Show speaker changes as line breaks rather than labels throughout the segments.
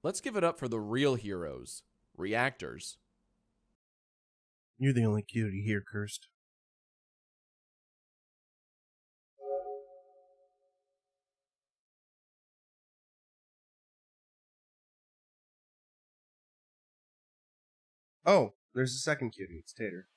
Let's give it up for the real heroes, reactors.
You're the only cutie here, Cursed. Oh, there's a second cutie. It's Tater.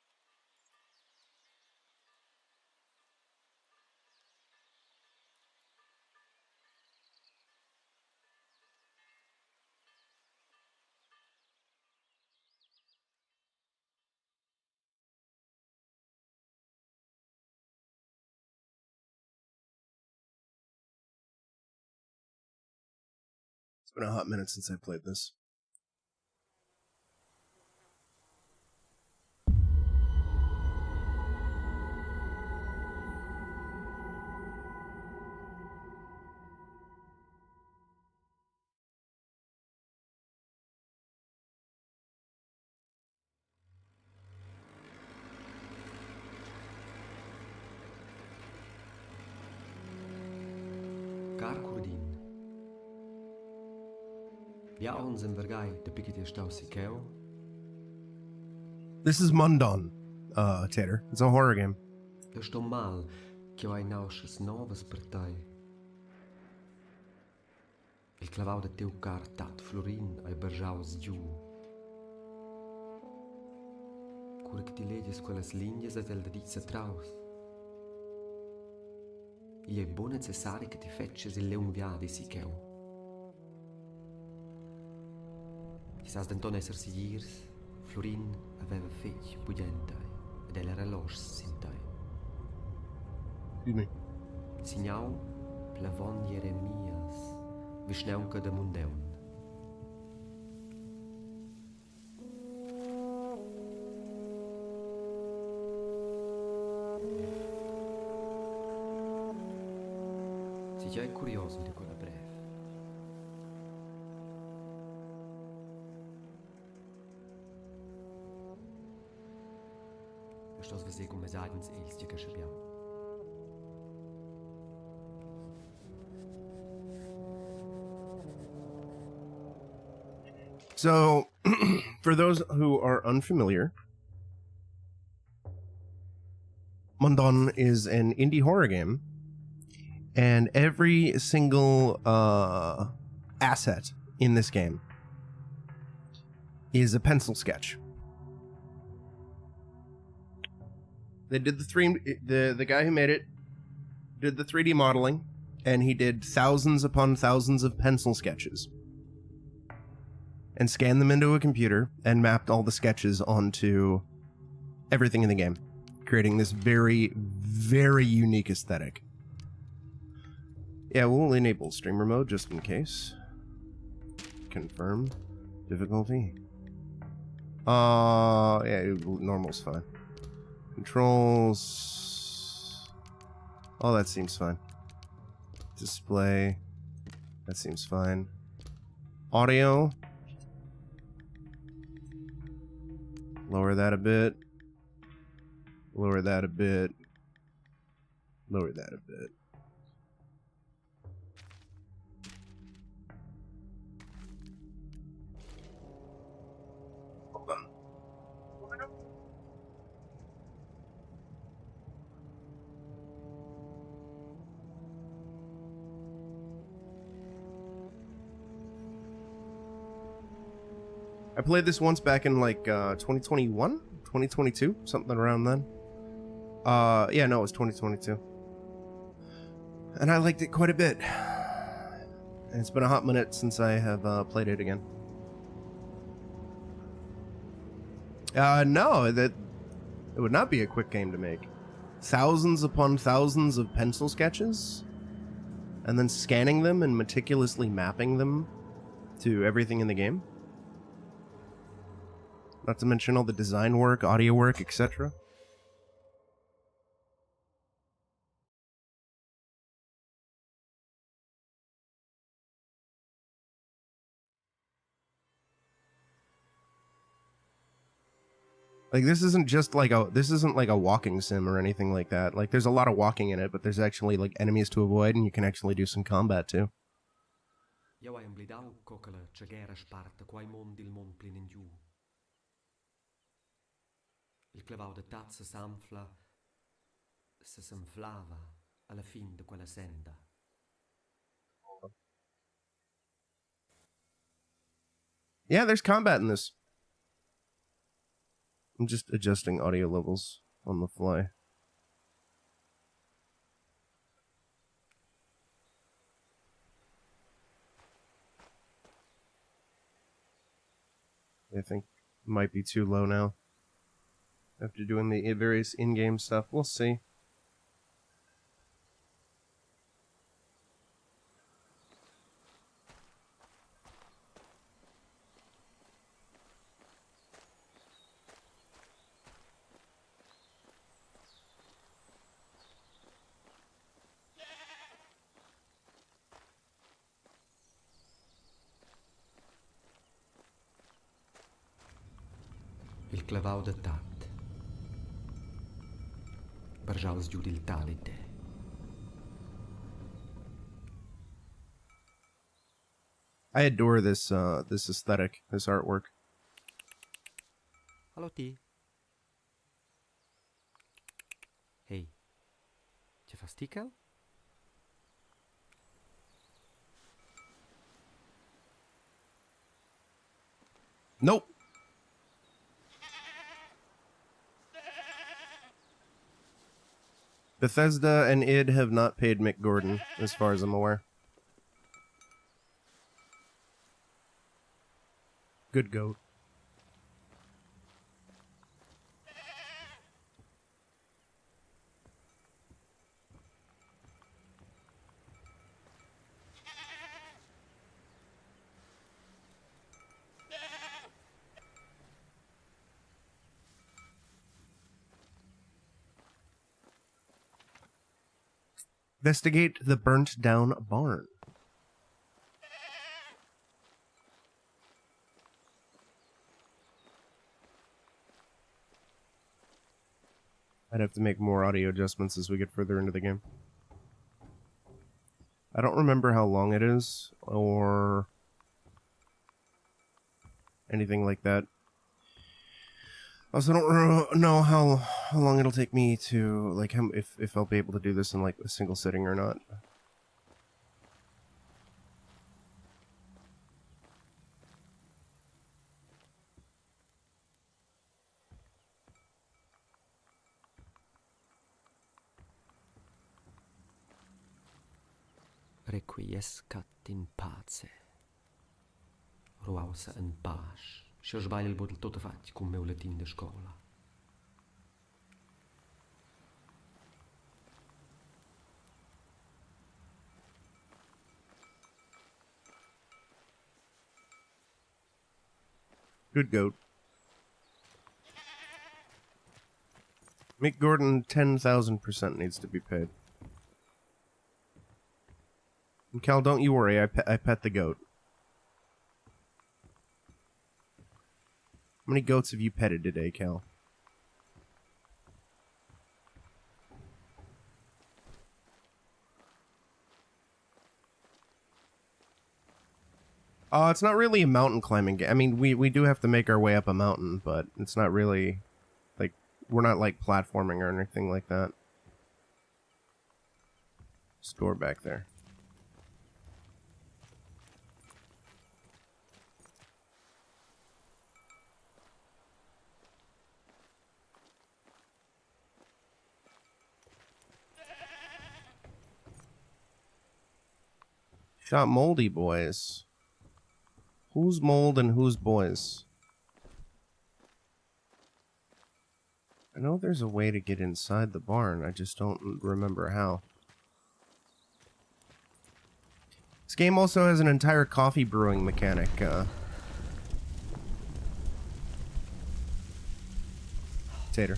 It's been a hot minute since I played this.
Carcurdin. Ja ons en vergai de pikete stausi keo.
This is Mundaun, Tater. It's a horror game.
Eu sto mal che ho ai nausches novas per tai. Il clavau de teu car tat florin ai berjaus giù. Cura che ti legis quelles lingues e tel dedica traus. Il è buon necessario che ti fecces il leun viadi si cheu. Ti sas denton esser sigirs, Florin aveva fetg pugentai ed el era los sintai.
Excuse me.
Signau plavon Jeremias, visneunca de Mundaun. Si già è curioso di quella breve. Eu estou a fazer como as ardens eles de cachabião.
So, for those who are unfamiliar, Mundaun is an indie horror game, and every single asset in this game is a pencil sketch. They did the guy who made it did the 3D modeling, and he did thousands upon thousands of pencil sketches and scanned them into a computer and mapped all the sketches onto everything in the game, creating this very, very unique aesthetic. Yeah, we'll enable streamer mode just in case. Confirm difficulty. Yeah, normal's fine. Controls. Oh, that seems fine. Display. That seems fine. Audio. Lower that a bit. Lower that a bit. Lower that a bit. Hold on. I played this once back in like 2021, 2022, something around then. Yeah, no, it was 2022. And I liked it quite a bit. And it's been a hot minute since I have played it again. No, it would not be a quick game to make. Thousands upon thousands of pencil sketches, and then scanning them and meticulously mapping them to everything in the game. Not to mention all the design work, audio work, etc. Like, this isn't like a walking sim or anything like that. Like, there's a lot of walking in it, but there's actually like enemies to avoid, and you can actually do some combat too.
Io hai imblidau co che la ceghera sparta quai mond il mond plin in giù. Il clavau de tazza s'anfla, s'enflava alla fin de quella senda.
Yeah, there's combat in this. I'm just adjusting audio levels on the fly. I think it might be too low now. After doing the various in-game stuff, we'll see.
Il clavau de tat. Barjaus giù dil talite.
I adore this this aesthetic, this artwork.
Hallo ti. Hey. Ce fa stickel?
Nope. Bethesda and id have not paid Mick Gordon, as far as I'm aware. Good goat. Investigate the burnt down barn. I'd have to make more audio adjustments as we get further into the game. I don't remember how long it is, or anything like that. Also, I don't know how long it'll take me to, like, if I'll be able to do this in, like, a single sitting or not.
Requiescat in pace. Ruausa in pace. Scho sbaglio il bodel tutto fatti con meu latin de scola.
Good goat. Mick Gordon, 10,000% needs to be paid. And Cal, don't you worry, I pet the goat. How many goats have you petted today, Cal? It's not really a mountain climbing game. I mean, we do have to make our way up a mountain, but it's not really, like, we're not, like, platforming or anything like that. Store back there. Shot moldy boys. Who's mold and who's boys? I know there's a way to get inside the barn. I just don't remember how. This game also has an entire coffee brewing mechanic. Tater.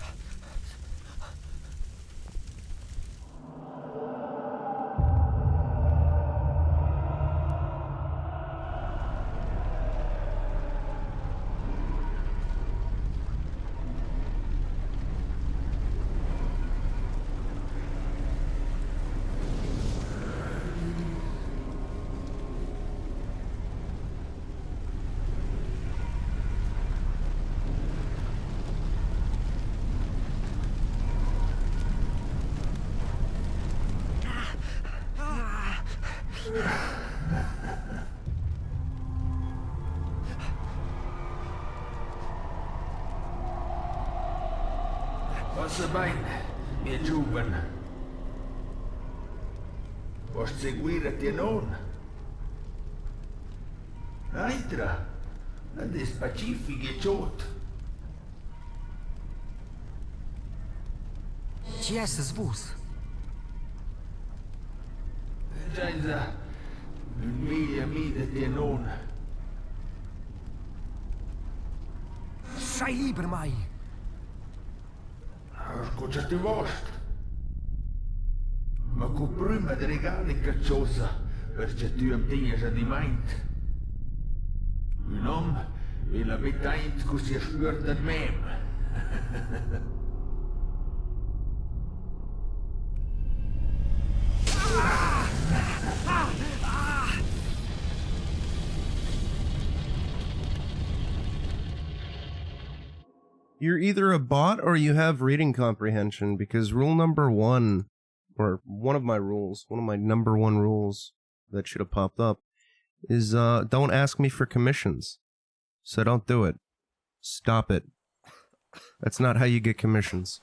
Passa bene, mia giovane. Posso seguire te non? Aitra, ade specifiche ciot.
Ce este vos?
Già, miglia de te non.
Sai liber mai.
Ascoltate vostro. Ma con prima di regali cacciosa, perché tu abbias di mente. Un uomo e la betant che si spürt ad mem.
You're either a bot or you have reading comprehension, because rule number 1, or one of my number 1 rules that should have popped up, is don't ask me for commissions. So don't do it. Stop it. That's not how you get commissions.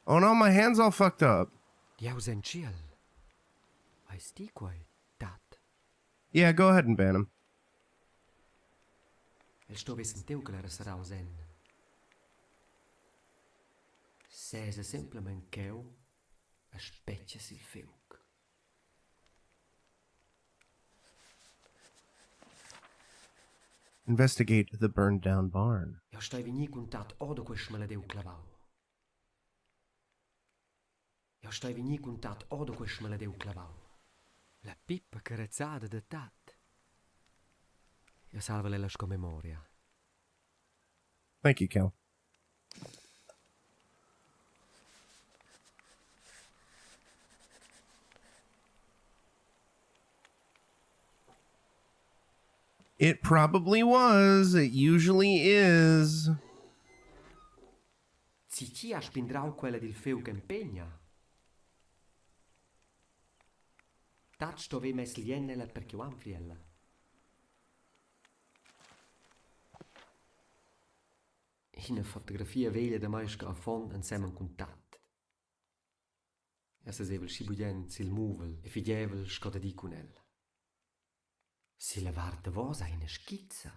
Oh no, my hand's all fucked up.
Diaus en ciel. Ai stiquai dat.
Yeah, go ahead and ban him.
El sto vesenteu que l'era sarà usen. Sesa simplement queu a speccia sil feuc.
Investigate the burned down barn.
Ja stai vini contat odo quest maledeu clavau. Ja stai vini contat odo quest maledeu clavau. La pippa carezzada de tat. Ja salva la sco memoria.
Thank you, Cal. It probably was. It usually is.
Zici a spindrau quella del feu che impegna. Tat sto ve mes liennela perché ho amfriella. In fotografia veglia da maisca a fond insieme con tat. Essa sevel scibugen sil muvel e fidievel scoda di con el. Si la varta vosa in schizza.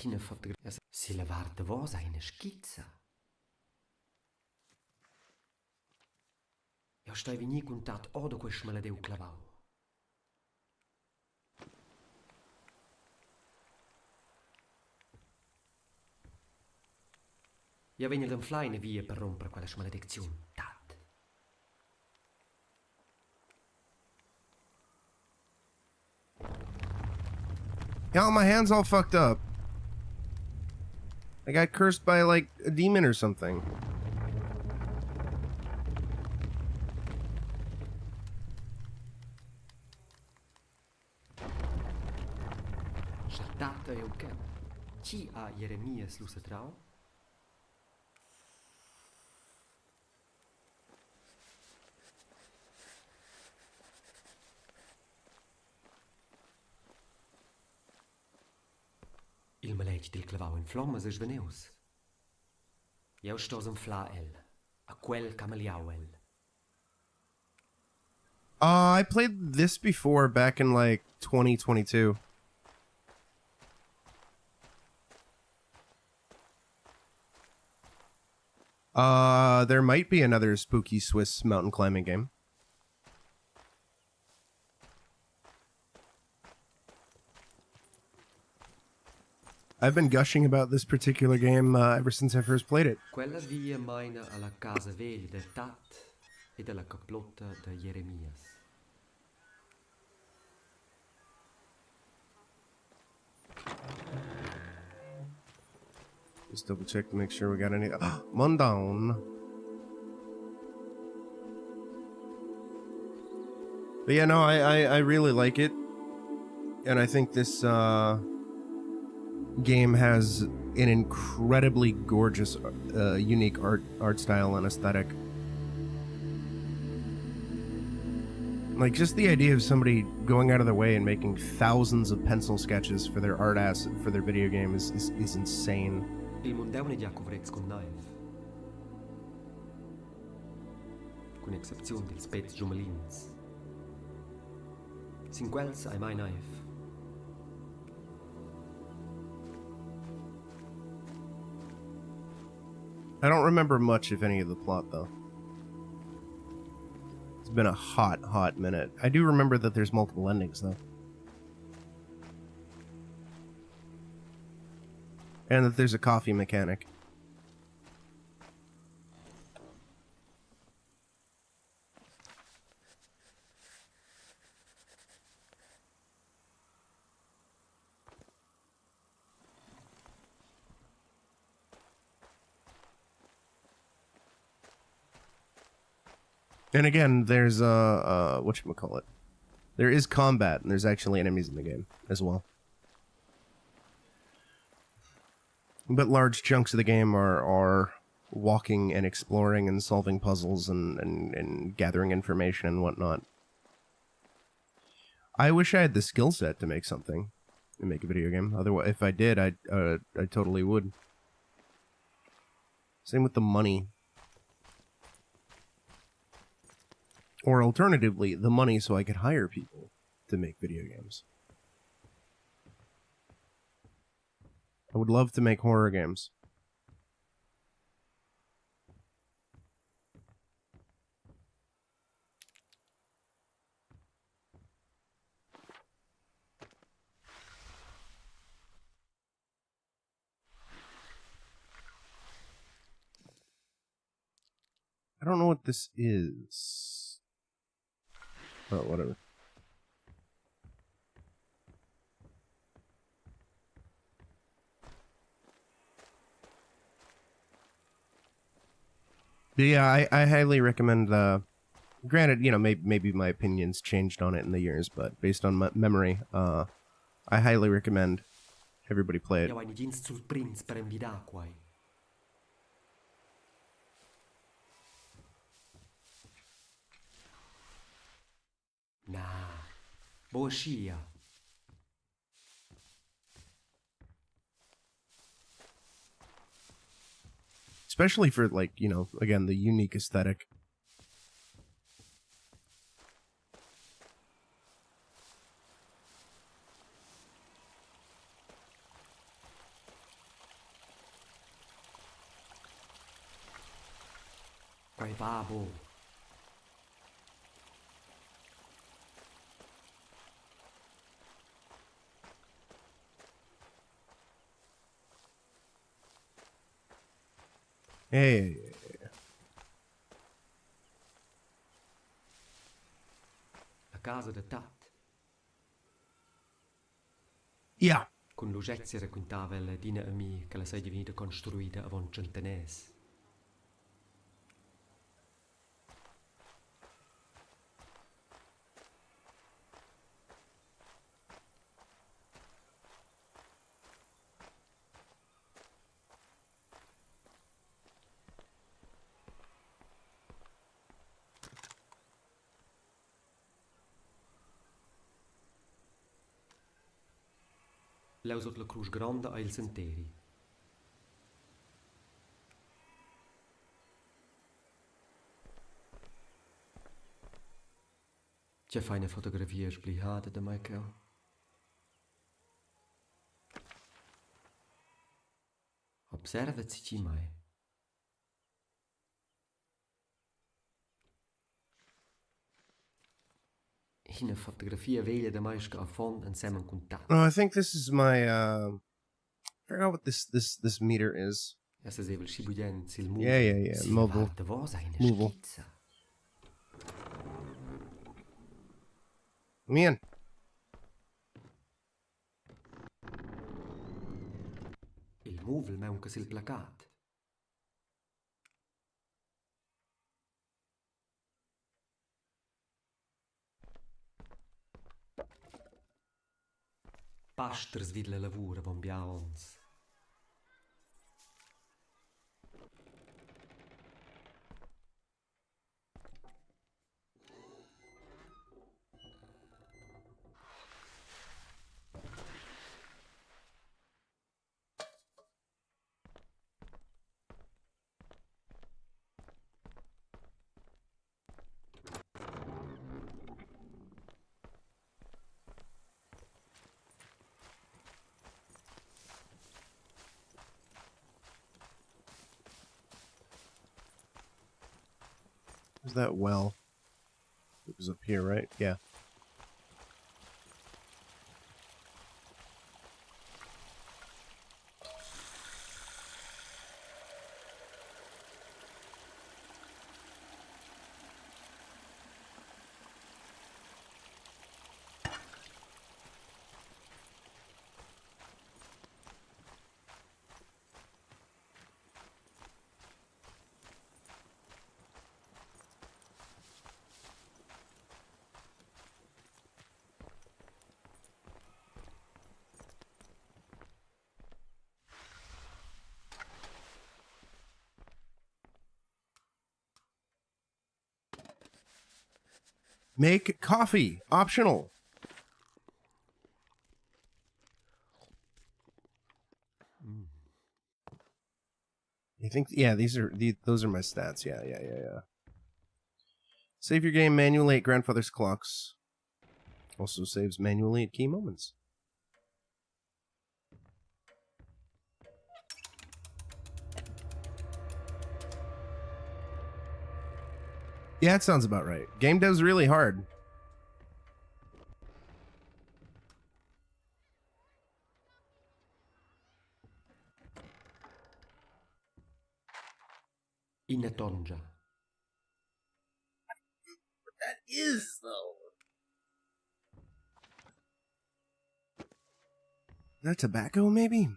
In fotografia si la varta vosa in schizza. Ja stai vini contat odo quest maledeu clavau. Ja vegna den flyne via per rompere quella maledizione. Tat.
Yeah, my hand's all fucked up. I got cursed by, like, a demon or something.
Schattata e ok. Ci a Jeremias lusatrau? Il maleg del clavau in flommas e sveneus. Jau stos en fla el, a quel cameliau el.
I played this before back in, like, 2022. There might be another spooky Swiss mountain climbing game. I've been gushing about this particular game ever since I first played it.
Quella via maina alla casa veglia del Tat e della caplotta da Jeremias.
Just double check to make sure we got any. Mundaun. But yeah, no, I really like it, and I think this game has an incredibly gorgeous, unique art style and aesthetic. Like, just the idea of somebody going out of their way and making thousands of pencil sketches for their art asset, for their video game is insane.
Il Mundaun è covrez con knife. Con excepzione dels pets giumelins. Sin quels ai mai knife.
I don't remember much, if any, of the plot, though. It's been a hot minute. I do remember that there's multiple endings, though. And that there's a coffee mechanic. And again, there's whatchamacallit. There is combat, and there's actually enemies in the game as well. But large chunks of the game are walking and exploring and solving puzzles and gathering information and whatnot. I wish I had the skill set to make something, to make a video game. Otherwise, if I did, I totally would. Same with the money. Or alternatively, the money so I could hire people to make video games. I would love to make horror games. I don't know what this is. Oh, whatever. But yeah, I highly recommend, granted, you know, maybe my opinions changed on it in the years, but based on my memory, I highly recommend everybody play it.
Nah, boa scia.
Especially for, like, you know, again, the unique aesthetic.
Quai vabo.
Hey.
La casa de Tat.
Yeah.
Con l'urgezia raccontava la dina a me che la sei divenuta costruita avant centenès. Leusot la cruz gronda a il senteri. C'è fai una fotografia sbliata da Michael? Observaci ci mai. Una fotografia veglia da mais a fond insieme con Tat.
Oh, I think this is my, I forgot what this meter is.
Essa sevel scibugen sil move.
Yeah. Mobile.
Da was eine
Mobile.
schizza.
Man.
Il move manca sil placat. Pasters vid la lavura von biaons.
Was that well? It was up here, right? Yeah. Make coffee optional. You think? Yeah, those are my stats. Yeah. Save your game manually at grandfather's clocks. Also saves manually at key moments. Yeah, it sounds about right. Game dev's really hard.
Inatonja.
That is, though. Is that tobacco, maybe?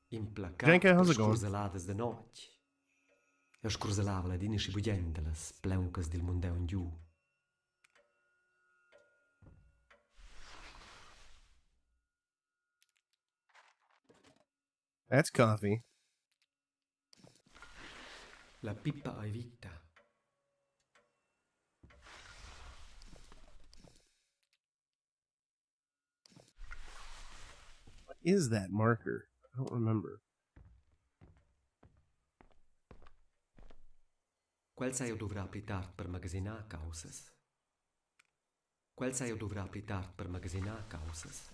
Implacat
Jenka, how's
per
it going?
scrurzeladas de noche. Eu scrurzelava la dine și bugendelas, pleuncas del Mundaun giù.
That's coffee.
La pippa ai vita.
What is that marker? I don't remember.
Quel sai eu dovrà aplitar per magasinar causas. Quel sai eu dovrà aplitar per magasinar causas.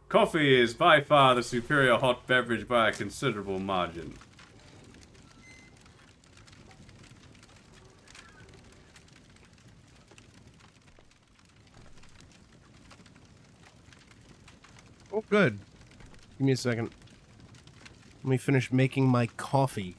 Coffee is by far the superior hot beverage by a considerable margin.
Oh, good. Give me a second. Let me finish making my coffee.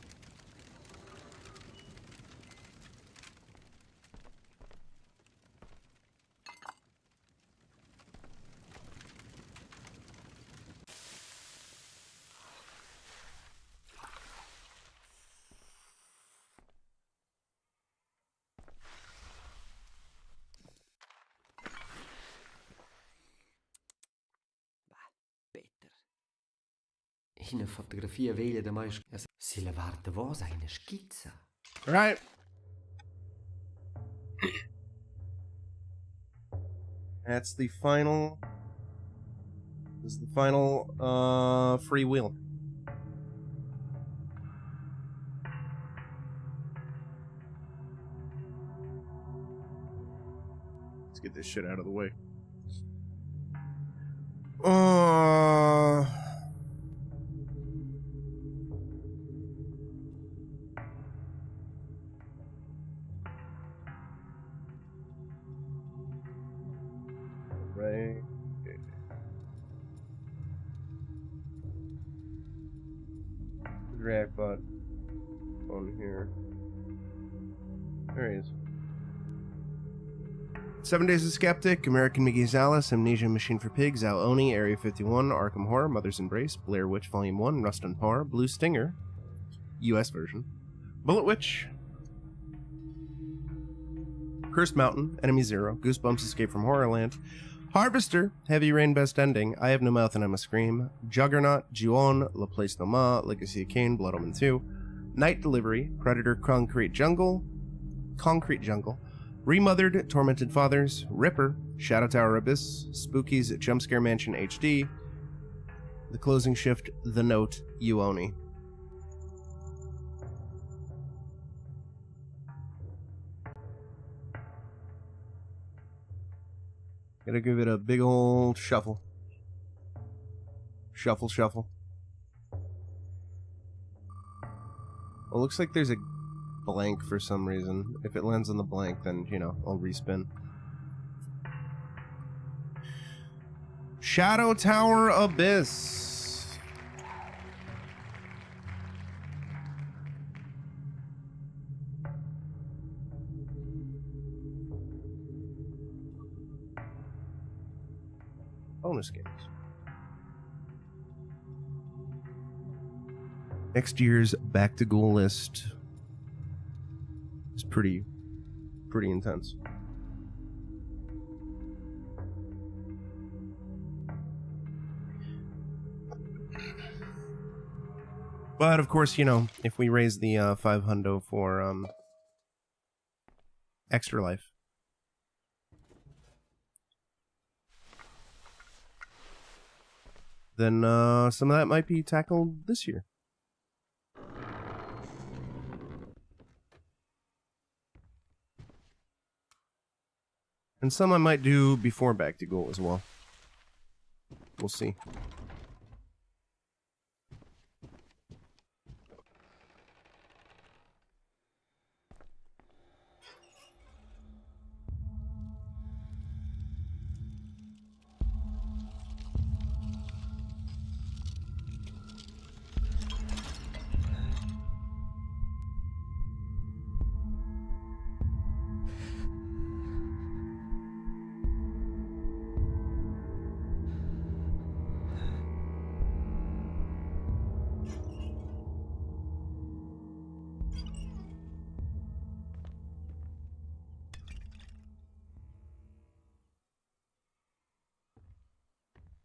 In een fotografie vele de mais si levar de voz a una schizza.
Right. That's the final. This is the final free wheel. Let's get this shit out of the way. Right. Drag bot on here. There he is. 7 Days of Skeptic, American McGee's Alice, Amnesia Machine for Pigs, Al Oni, Area 51, Arkham Horror, Mother's Embrace, Blair Witch Volume 1, Rust on Par, Blue Stinger, US version, Bullet Witch, Cursed Mountain, Enemy Zero, Goosebumps Escape from Horrorland, Harvester, Heavy Rain Best Ending, I Have No Mouth and I Must Scream, Juggernaut, Ju-On, La Place No Ma, Legacy of Kain, Blood Omen 2, Night Delivery, Predator Concrete Jungle, Remothered, Tormented Fathers, Ripper, Shadow Tower Abyss, Spookies, Jumpscare Mansion HD, The Closing Shift, The Note, Uoni. Gotta give it a big old shuffle. Shuffle, shuffle. Well, looks like there's a blank for some reason. If it lands on the blank, then, you know, I'll respin. Shadow Tower Abyss. Bonus games. Next year's Back to Ghoul list is pretty intense. But of course, you know, if we raise the 500 for ExtraLife, then some of that might be tackled this year. And some I might do before Back to Ghoul as well. We'll see.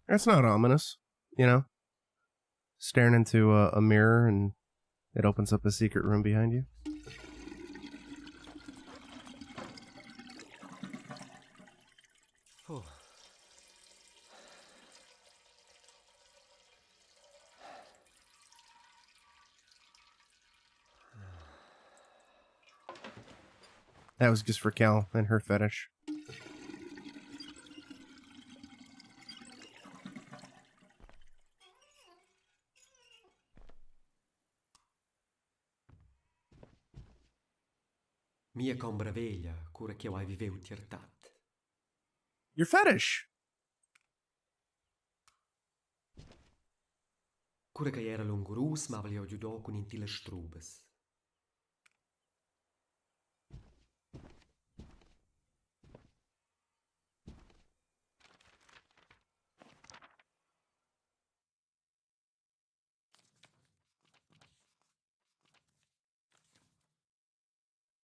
That's not ominous, you know? Staring into a mirror and it opens up a secret room behind you.
Oh.
That was just for Cal and her fetish.
Mia combra veglia, cura che io hai viveu tiertat.
Your fetish!
Cura che era lungurus, ma aveva aiutato con intile strubes.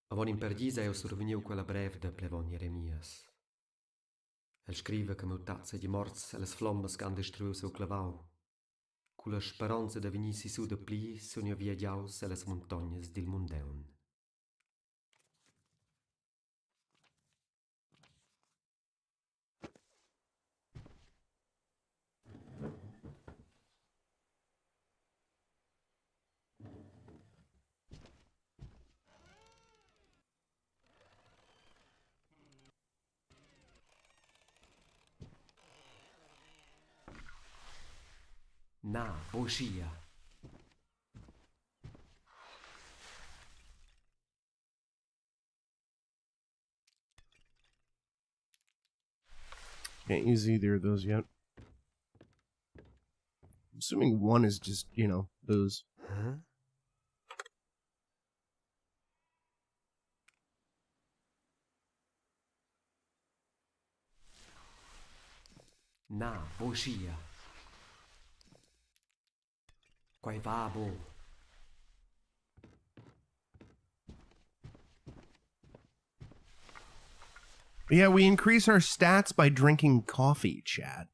Avon in perdisa io surveniu quella brev de plevon Jeremias. El scrive che meu tazza di morts e les flommas che han destruiu seu clavau. Cu la speranza de venissi su de pli son io viaggiaus e les montagnes dil Mundaun. Na, boschia.
Can't use either of those yet. I'm assuming one is just, you know, booze.
Huh? Na, boschia. Quai vabo.
Yeah, we increase our stats by drinking coffee, Chad.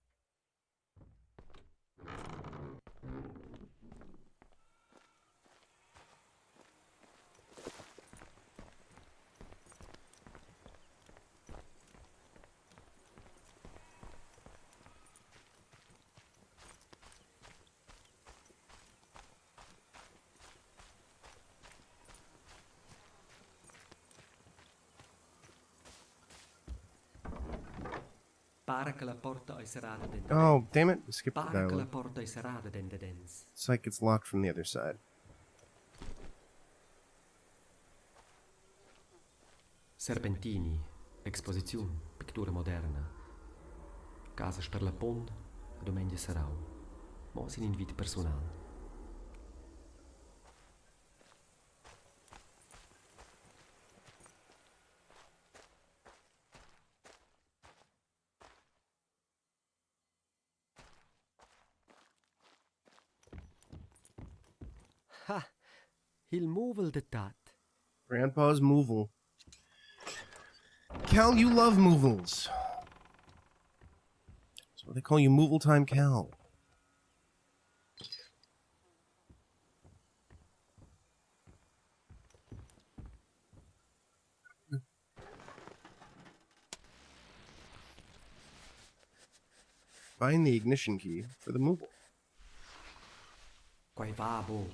Para che la porta è serrata dentro.
Oh, damn it. Skip the
Para che la
dialogue.
porta è serrata dentro dens.
It's like it's locked from the other side.
Serpentini, exposizione, pittura moderna. Casas per la pond, domenica sarau. Mos in invito personale. Ha! Il movel de tat.
Grandpa's Moovel. Cal, you love Moovels. That's why they call you Moovel Time Cal. Find the ignition key for the Moovel.
Quai vabo.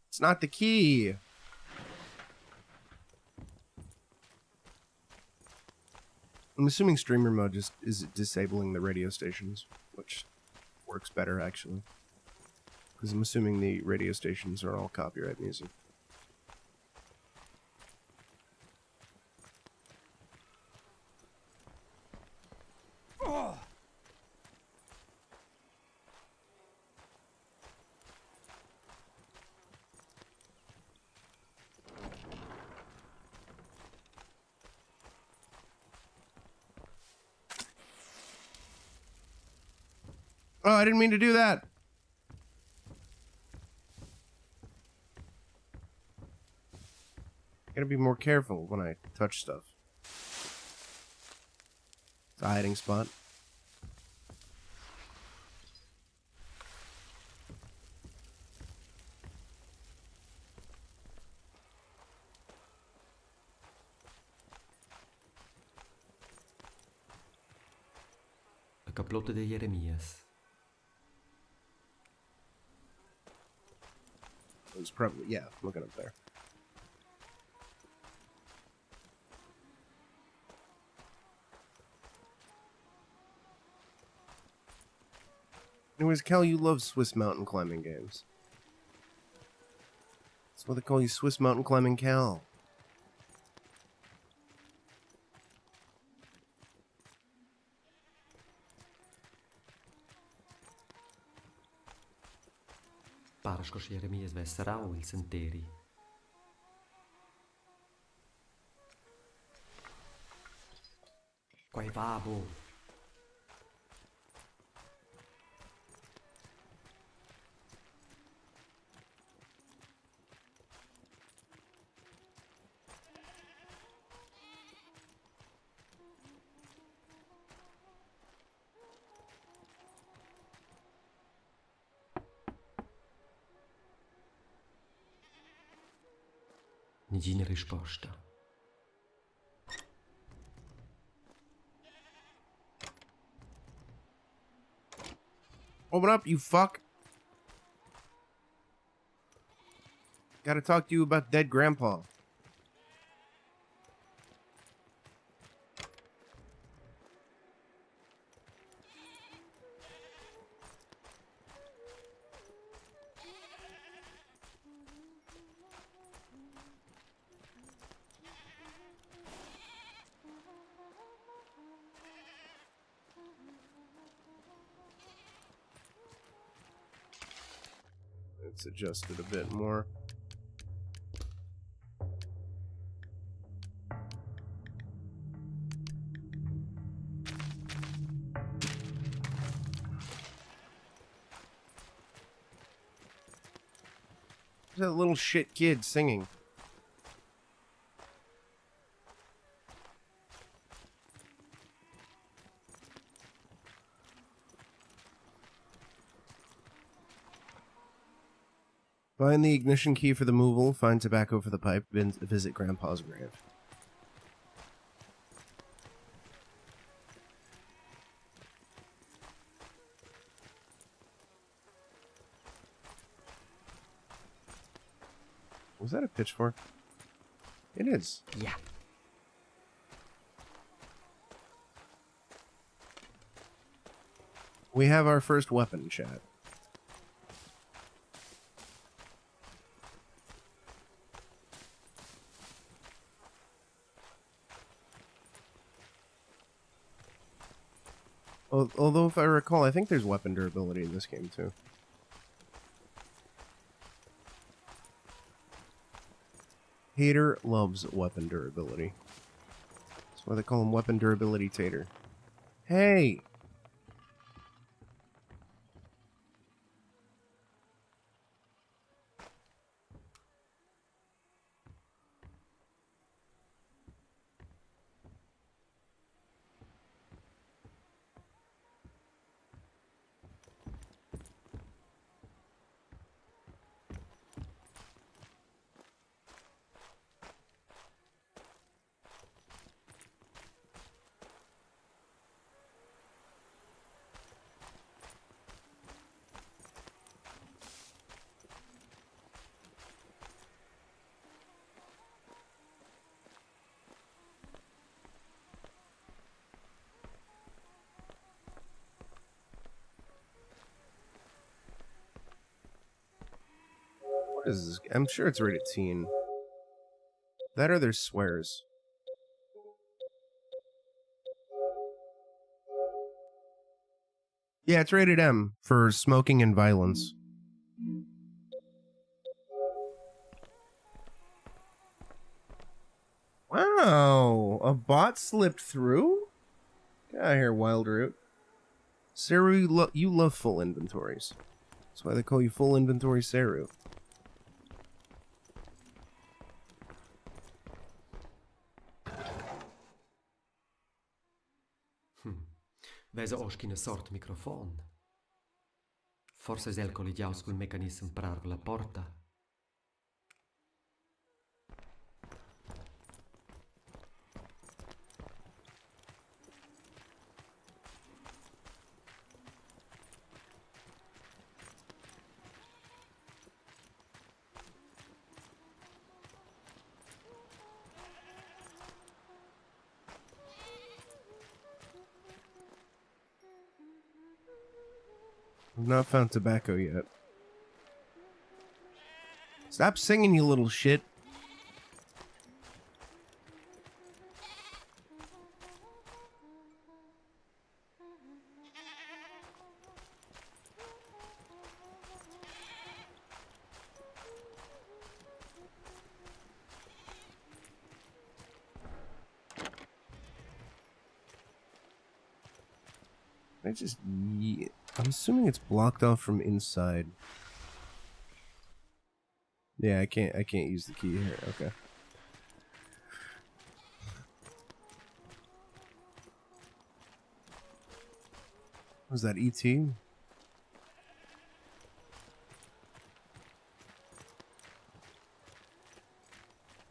It's not the key. I'm assuming streamer mode just is disabling the radio stations, which works better actually. Because I'm assuming the radio stations are all copyright music. Oh, I didn't mean to do that. Gotta be more careful when I touch stuff. It's a hiding spot.
La caplotta de Jeremias.
It was probably, yeah, looking up there. Anyways, Cal, you love Swiss mountain climbing games. That's why they call you Swiss mountain climbing Cal.
Paras cos Jeremias ve sarau il senteri. Quai vabo. Ninguna risposta.
Open up, you fuck. Gotta talk to you about dead grandpa. It's adjusted a bit more. Who's that little shit kid singing? Find the ignition key for the Moovel, find tobacco for the pipe, visit Grandpa's grave. Was that a pitchfork? It is.
Yeah.
We have our first weapon, chat. Although, if I recall, I think there's weapon durability in this game, too. Hater loves weapon durability. That's why they call him weapon durability tater. Hey! What is this? I'm sure it's rated teen. That or there's swears. Yeah, it's rated M for smoking and violence. Wow, a bot slipped through? Get out of here, Wild Root. Saru, you love full inventories. That's why they call you full inventory Saru.
Vesa oschi una sort microfon. Forse es el collidiaus col mecanism per arve la porta.
I've not found tobacco yet. Stop singing, you little shit. I'm assuming it's blocked off from inside. Yeah, I can't use the key here. Okay. Was that ET?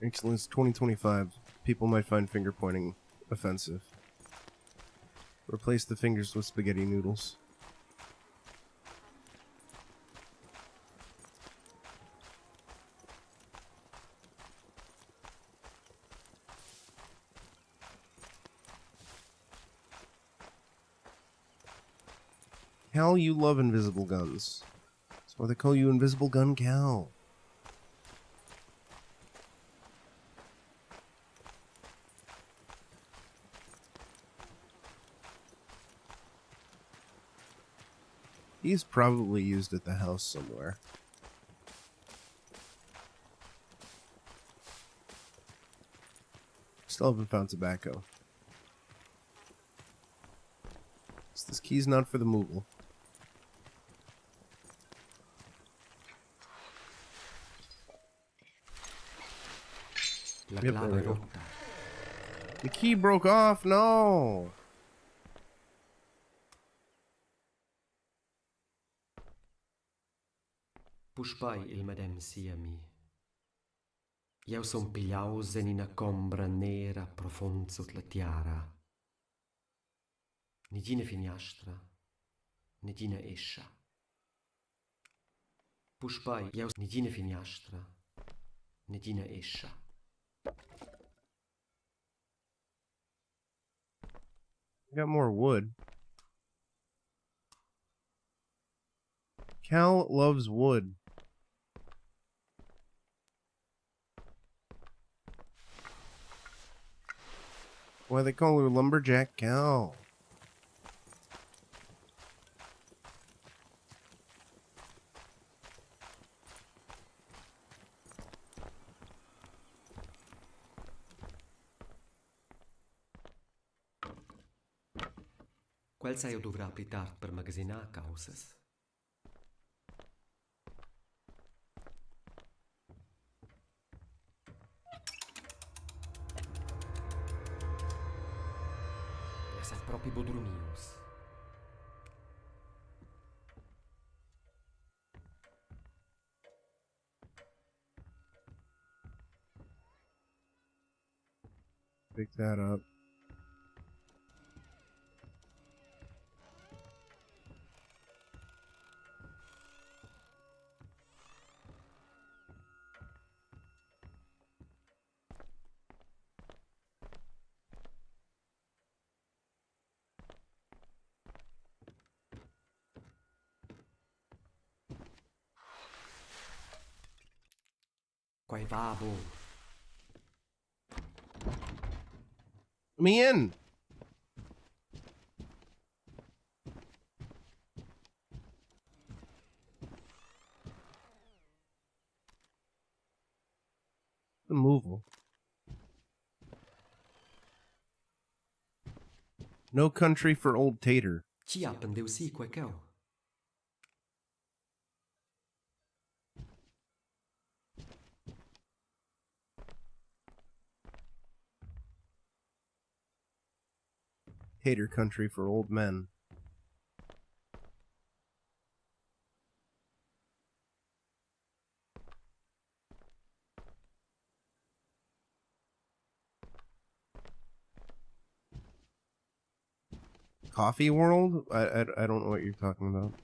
Excellence 2025. People might find finger pointing offensive. Replace the fingers with spaghetti noodles. Cal, you love invisible guns. That's why they call you Invisible Gun Cal. He's probably used at the house somewhere. Still haven't found tobacco. So this key's not for the Moogle.
La
Yep,
clave
there we
è
go.
rotta.
The key broke off, no!
Pushpai il madem sia mi. Io son pigliaus in una combra nera profond sot la tiara. Nidina finiastra, nidina escia. Pushpai io nidina finiastra, nidina escia.
I got more wood. Cal loves wood. Why they call her Lumberjack Cal?
Quel sai eu dovrà apitar per magasinar causas. Essa é próprio bodrumius.
Pick that up.
Quai vabo.
Let me in. Removal. No country for old tater.
Ci appendeu si quai cau.
Tater country for old men. Coffee world? I don't know what you're talking about.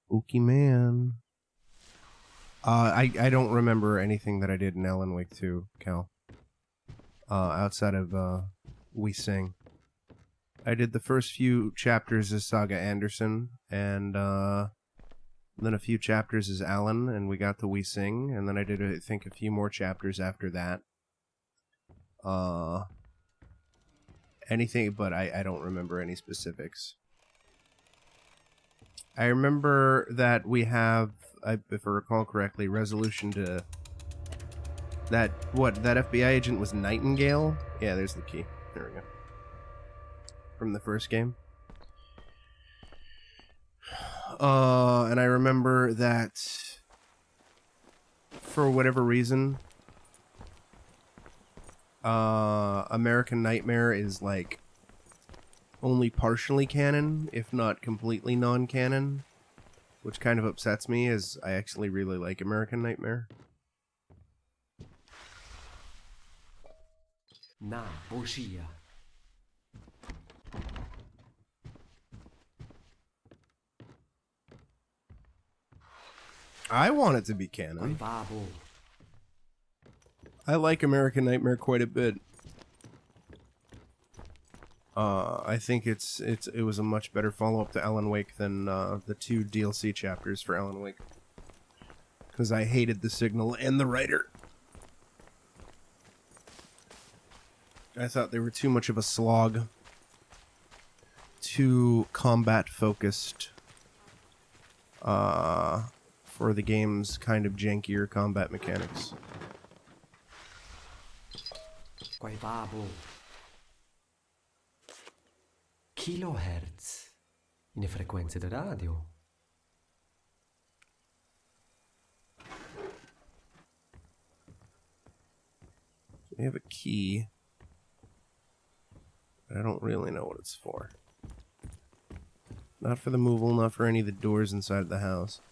Spooky man. I don't remember anything that I did in Alan Wake 2, Cal. Outside of We Sing. I did the first few chapters as Saga Anderson, and then a few chapters as Alan, and we got to We Sing, and then I did, I think, a few more chapters after that. Anything, but I don't remember any specifics. I remember that we have, if I recall correctly, resolution to that, that FBI agent was Nightingale? Yeah, there's the key. There we go. From the first game. And I remember that for whatever reason, American Nightmare is like only partially canon, if not completely non-canon, which kind of upsets me, as I actually really like American Nightmare.
Na, bogia.
I want it to be
Quai
canon.
vabo.
I like American Nightmare quite a bit. I think it was a much better follow-up to Alan Wake than the 2 DLC chapters for Alan Wake. Because I hated the signal and the writer. I thought they were too much of a slog. Too combat-focused. For the game's kind of jankier combat mechanics.
Quai vabo. Kilohertz. In frequenze de radio.
We have a key. But I don't really know what it's for. Not for the movable, not for any of the doors inside the house.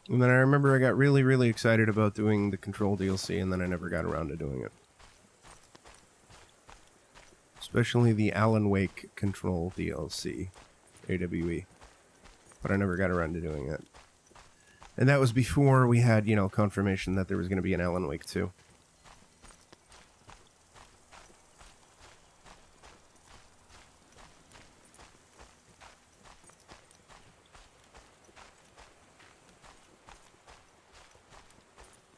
And then I remember I got really, really excited about doing the Control DLC, and then I never got around to doing it. Especially the Alan Wake Control DLC, AWE. But I never got around to doing it. And that was before we had, you know, confirmation that there was going to be an Alan Wake 2.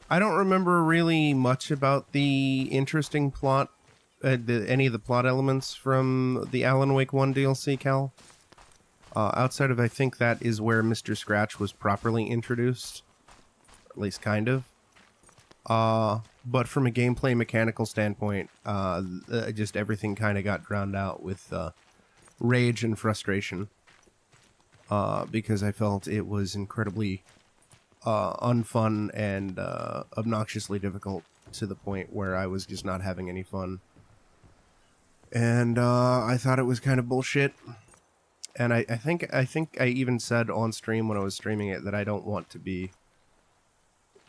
I don't remember really much about the interesting plot, any of the plot elements from the Alan Wake 1 DLC, Cal. Outside of, I think that is where Mr. Scratch was properly introduced. At least kind of. But from a gameplay mechanical standpoint, just everything kind of got drowned out with rage and frustration. Because I felt it was incredibly unfun and obnoxiously difficult to the point where I was just not having any fun. And I thought it was kind of bullshit. And I think I even said on stream when I was streaming it that I don't want to be,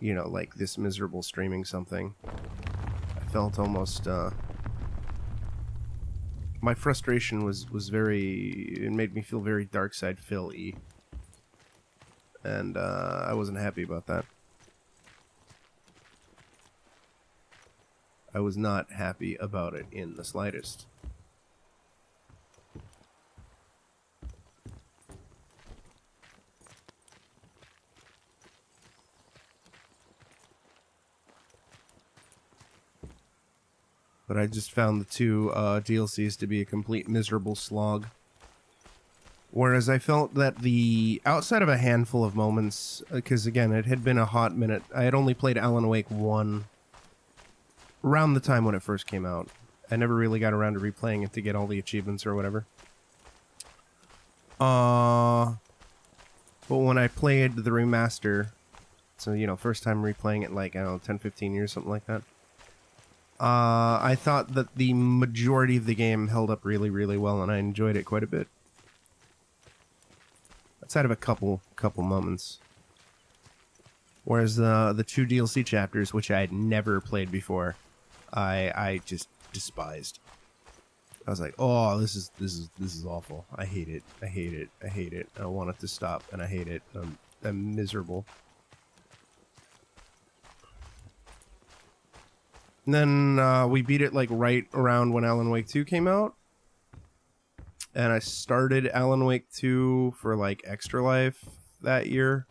you know, like this miserable streaming something. I felt almost my frustration was very, it made me feel very dark side Phil-y. And I wasn't happy about that. I was not happy about it in the slightest. But I just found the two DLCs to be a complete miserable slog. Whereas I felt that the, outside of a handful of moments, because again, it had been a hot minute. I had only played Alan Wake 1 around the time when it first came out. I never really got around to replaying it to get all the achievements or whatever. But when I played the remaster, so, you know, first time replaying it like, I don't know, 10, 15 years, something like that. I thought that the majority of the game held up really, really well, and I enjoyed it quite a bit. Outside of a couple moments. Whereas the two DLC chapters, which I had never played before, I just despised. I was like, oh, this is awful. I hate it. I hate it. I hate it. I want it to stop, and I hate it. I'm miserable. And then we beat it like right around when Alan Wake 2 came out. And I started Alan Wake 2 for like ExtraLife that year.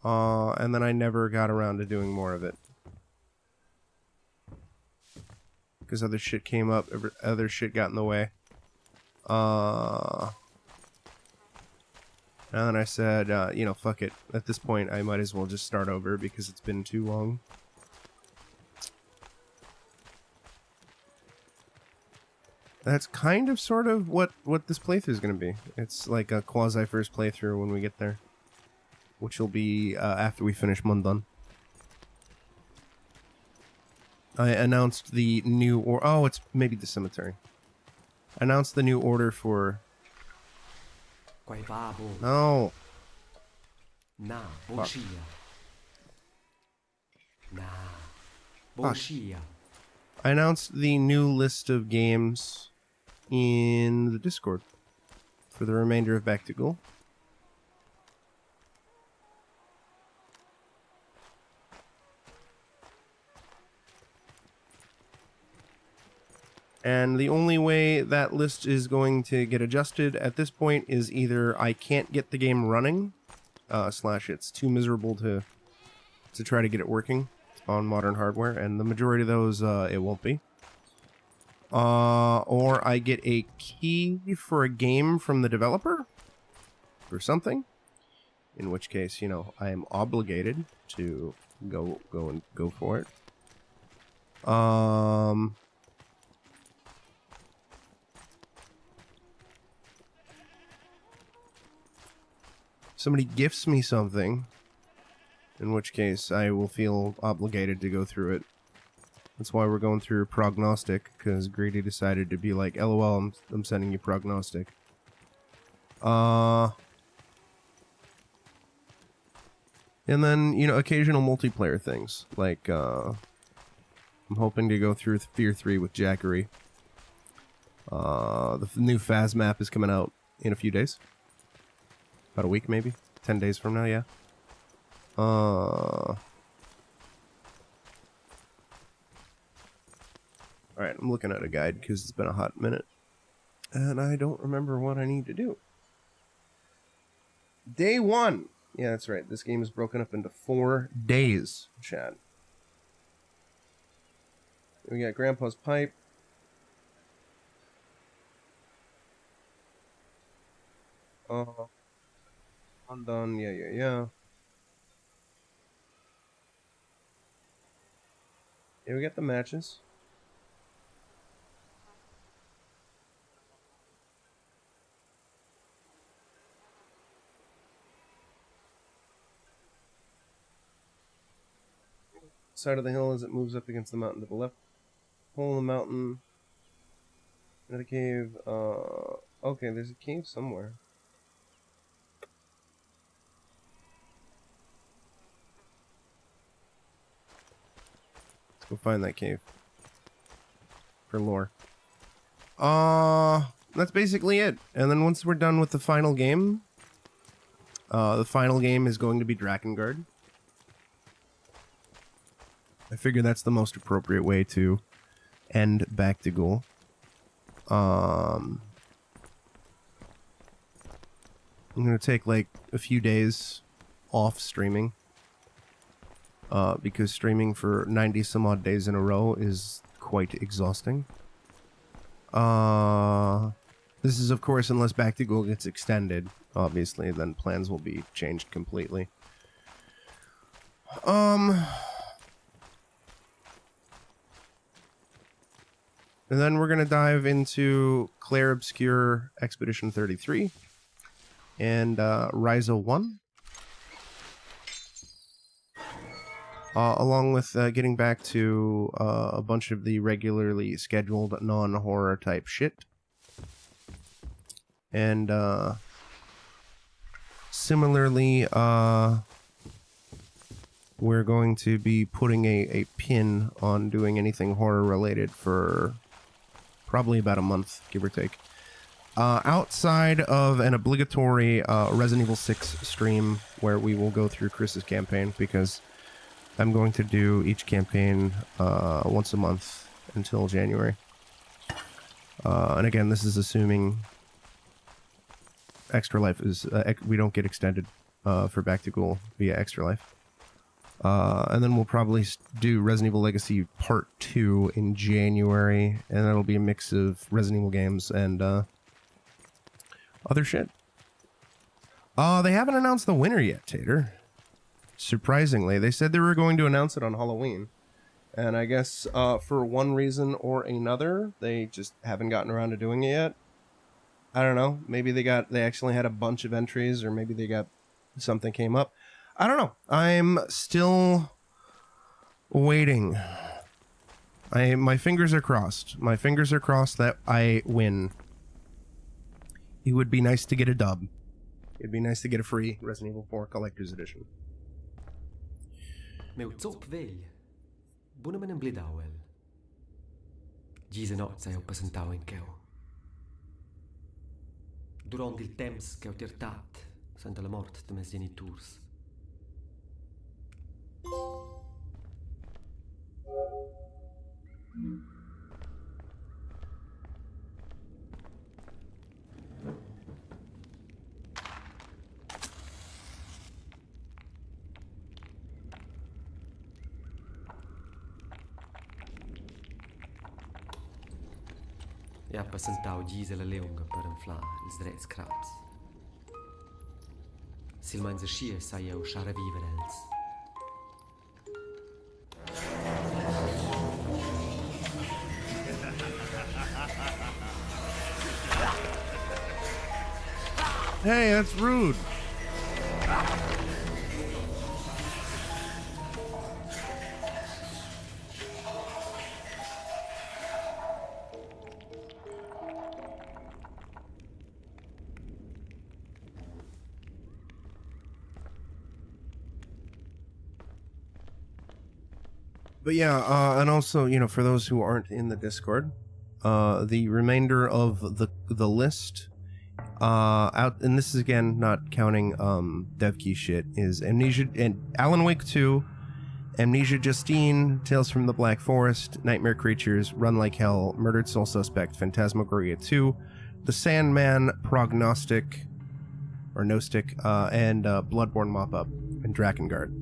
And then I never got around to doing more of it. Because other shit came up, other shit got in the way. And then I said, you know, fuck it. At this point, I might as well just start over because it's been too long. That's kind of sort of what this playthrough is going to be. It's like a quasi first playthrough when we get there. Which will be after we finish Mundaun. I announced the new oh, it's maybe the cemetery. I announced the new order for... No!
Na, Bolshia. Na, Bolshia.
I announced the new list of games in the Discord for the remainder of Back to GHOUL. And the only way that list is going to get adjusted at this point is either I can't get the game running, slash it's too miserable to try to get it working on modern hardware, and the majority of those it won't be. Or I get a key for a game from the developer or something, in which case, you know, I am obligated to go for it. Somebody gifts me something, in which case I will feel obligated to go through it. That's why we're going through Prognostic, because Greedy decided to be like, LOL, I'm sending you Prognostic. And then, you know, occasional multiplayer things, like, I'm hoping to go through Fear 3 with Jackery. The new Phas map is coming out in a few days. About a week, maybe. 10 days from now, yeah. Alright, I'm looking at a guide because it's been a hot minute. And I don't remember what I need to do. Day 1! Yeah, that's right. This game is broken up into 4 days, Chad. We got Grandpa's Pipe. Mundaun, yeah. Yeah, we got the matches. Side of the hill as it moves up against the mountain to the left. Hole in the mountain. Another cave. Okay, there's a cave somewhere. Let's go find that cave. For lore. That's basically it. And then once we're done with the final game, the final game is going to be Drakengard. I figure that's the most appropriate way to end Back to GHOUL. I'm going to take like a few days off streaming. Because streaming for 90 some odd days in a row is quite exhausting. This is of course unless Back to GHOUL gets extended. Obviously, then plans will be changed completely. And then we're going to dive into Clair Obscure Expedition 33 and Ryza 1. Along with getting back to a bunch of the regularly scheduled non-horror type shit. And similarly, we're going to be putting a pin on doing anything horror related for probably about a month, give or take. Outside of an obligatory Resident Evil 6 stream where we will go through Chris's campaign, because I'm going to do each campaign once a month until January. And again, this is assuming ExtraLife is... we don't get extended for Back to GHOUL via ExtraLife. And then we'll probably do Resident Evil Legacy Part 2 in January, and that'll be a mix of Resident Evil games and other shit. They haven't announced the winner yet, Tater. Surprisingly, they said they were going to announce it on Halloween, and I guess for one reason or another, they just haven't gotten around to doing it yet. I don't know. Maybe they actually had a bunch of entries, or maybe they got something came up. I don't know. I'm still waiting. My fingers are crossed. My fingers are crossed that I win. It would be nice to get a dub. It'd be nice to get a free Resident Evil 4 Collector's Edition.
Meu zop vegl. Buna men en blidau el. Gisa nots hai passentau in cheu. Durant il temps che ho tirtat, senta la mort de mes geniturs. E ha passentau gisa la leunga per inflar ils drets crabs. Sil meins aschia sai eu schara viver els.
Hey, that's rude. But yeah, and also, you know, for those who aren't in the Discord, the remainder of the list out, and this is again not counting dev key shit, is Amnesia and Alan Wake 2, Amnesia Justine, Tales from the Black Forest, Nightmare Creatures, Run Like Hell, Murdered Soul Suspect, Phantasmagoria 2, The Sandman, Prognostic, or Gnostic, and Bloodborne Mop-Up, and Drakengard.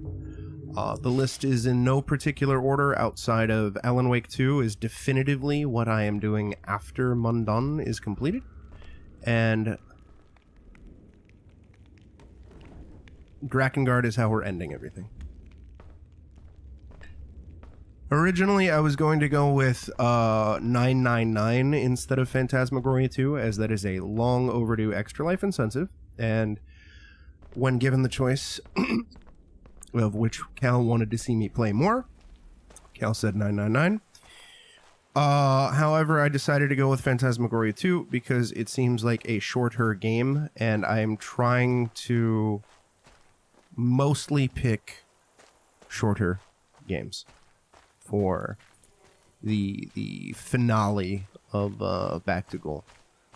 The list is in no particular order outside of Alan Wake 2 is definitively what I am doing after Mundaun is completed. And Drakengard is how we're ending everything. Originally, I was going to go with 999 instead of Phantasmagoria 2, as that is a long overdue ExtraLife incentive. And when given the choice of which Cal wanted to see me play more, Cal said 999. However, I decided to go with Phantasmagoria 2 because it seems like a shorter game, and I'm trying to mostly pick shorter games for the finale of Back to GHOUL.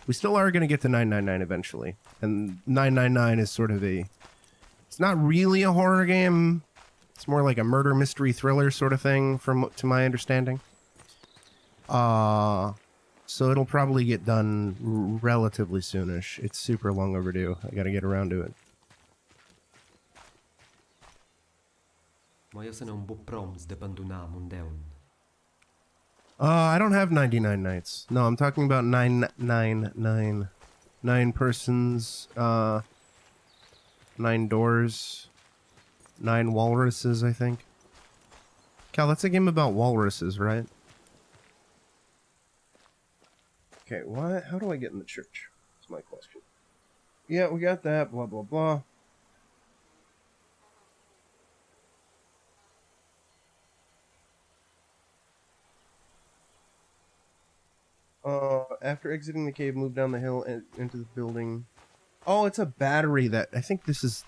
We still are going to get to 999 eventually, and 999 is sort of a... It's not really a horror game. It's more like a murder mystery thriller sort of thing, to my understanding. So it'll probably get done relatively soonish. It's super long overdue. I gotta get around to it.
Ma io se non buc proms de abandonar Mundaun.
I don't have 99 nights. No, I'm talking about 999. 9 persons, 9 doors, 9 walruses, I think. Cal, that's a game about walruses, right? Okay, what? How do I get in the church? That's my question. Yeah, we got that, blah, blah, blah. After exiting the cave, move down the hill and into the building. Oh, it's a battery that... I think this is...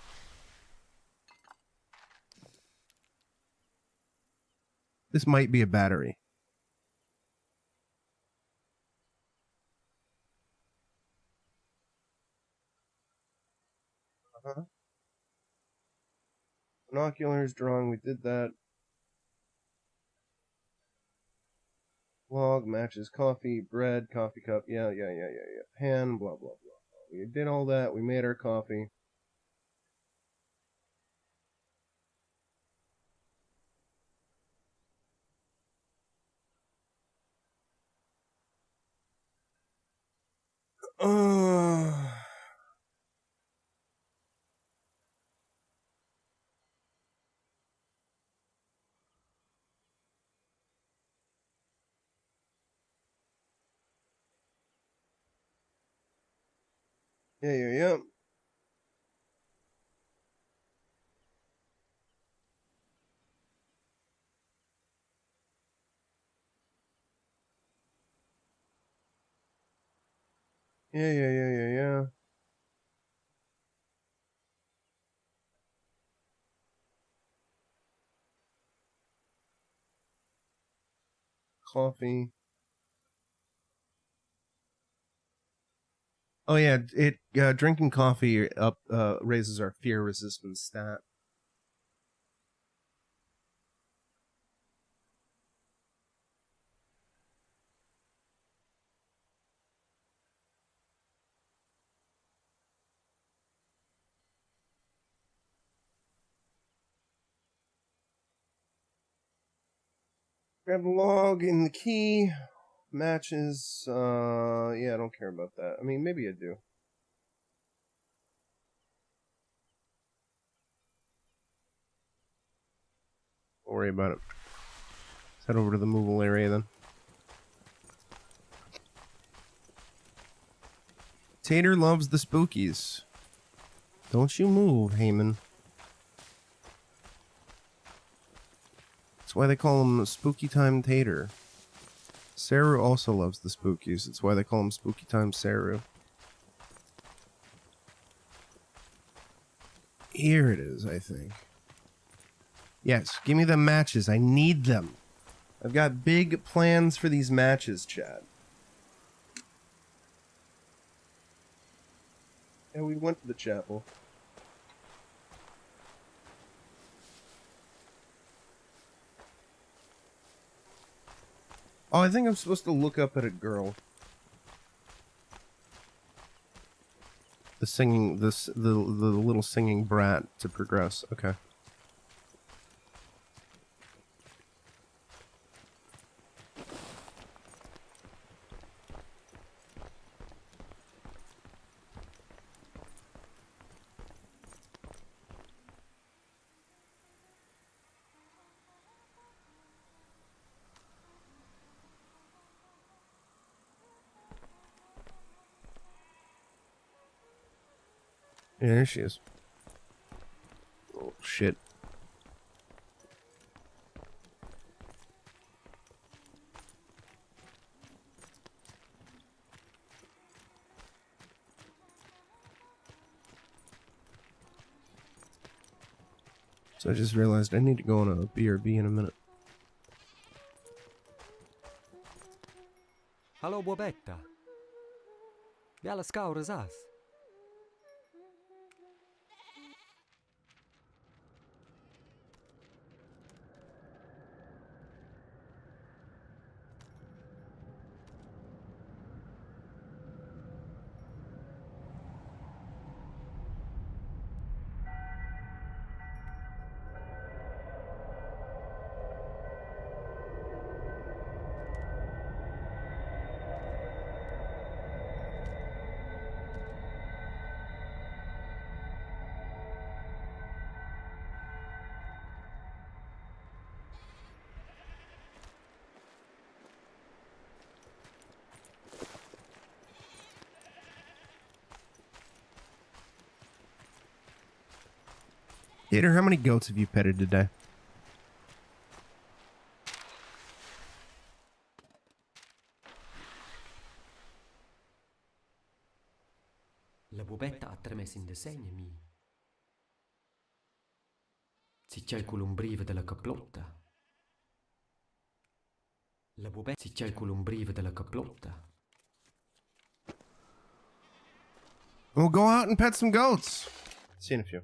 This might be a battery. Uh-huh. Binoculars, drawing, we did that. Log, matches, coffee, bread, coffee cup, yeah. Pan, blah, blah, blah. We did all that, we made our coffee. Yeah. Yeah. Coffee. Oh yeah, drinking coffee up raises our fear resistance stat. Grab the log in the key. Matches. Yeah, I don't care about that. I mean, maybe I do. Don't worry about it. Let's head over to the movable area then. Tater loves the spookies. Don't you move, Heyman. That's why they call him Spooky Time Tater. Saru also loves the spookies. That's why they call him Spooky Time Saru. Here it is, I think. Yes, give me the matches. I need them. I've got big plans for these matches, Chad. Yeah, we went to the chapel. Oh, I think I'm supposed to look up at a girl. The singing, the little singing brat to progress. Okay. Yeah, there she is. Oh, shit. So I just realized I need to go on a BRB in a minute.
Hallo Bobetta. Bella scaura sas.
Gator, how many goats have you petted today?
La Bobetta ha tremesso in disegno mi. Si c'è colombrive della caplotta. La Bobetta si c'è colombrive della caplotta.
We'll go out and pet some goats. See you in a few.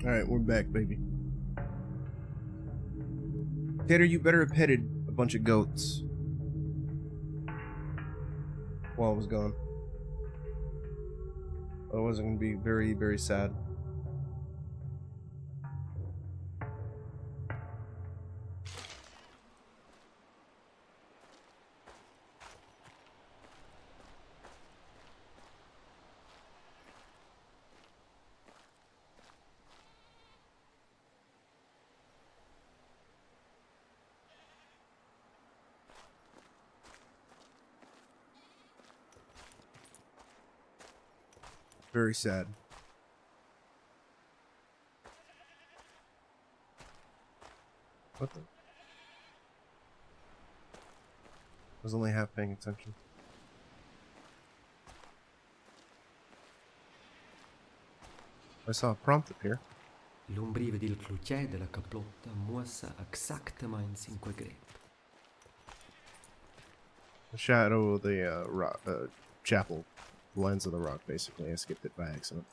Alright, we're back, baby. Tater, you better have petted a bunch of goats while I was gone. Otherwise, I'm going to be very, very sad. Very sad. What the? I was only half paying attention. I saw a prompt appear.
L'ombri vedi il cloutier della caplotta muossa exactament in 5 grep.
The shadow of the rock, chapel, the lens of the rock, basically. I skipped it by accident.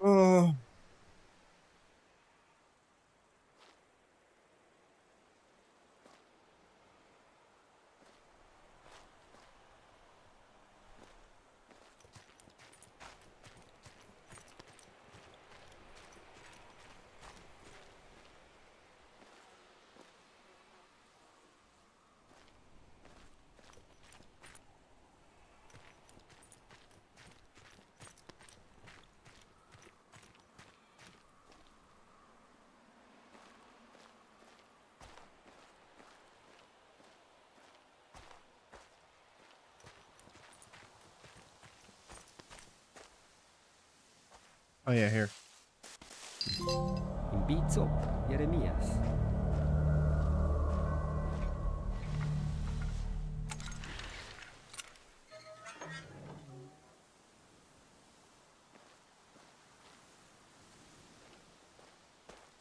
Oh. Oh yeah, here.
In pizzo, Jeremias.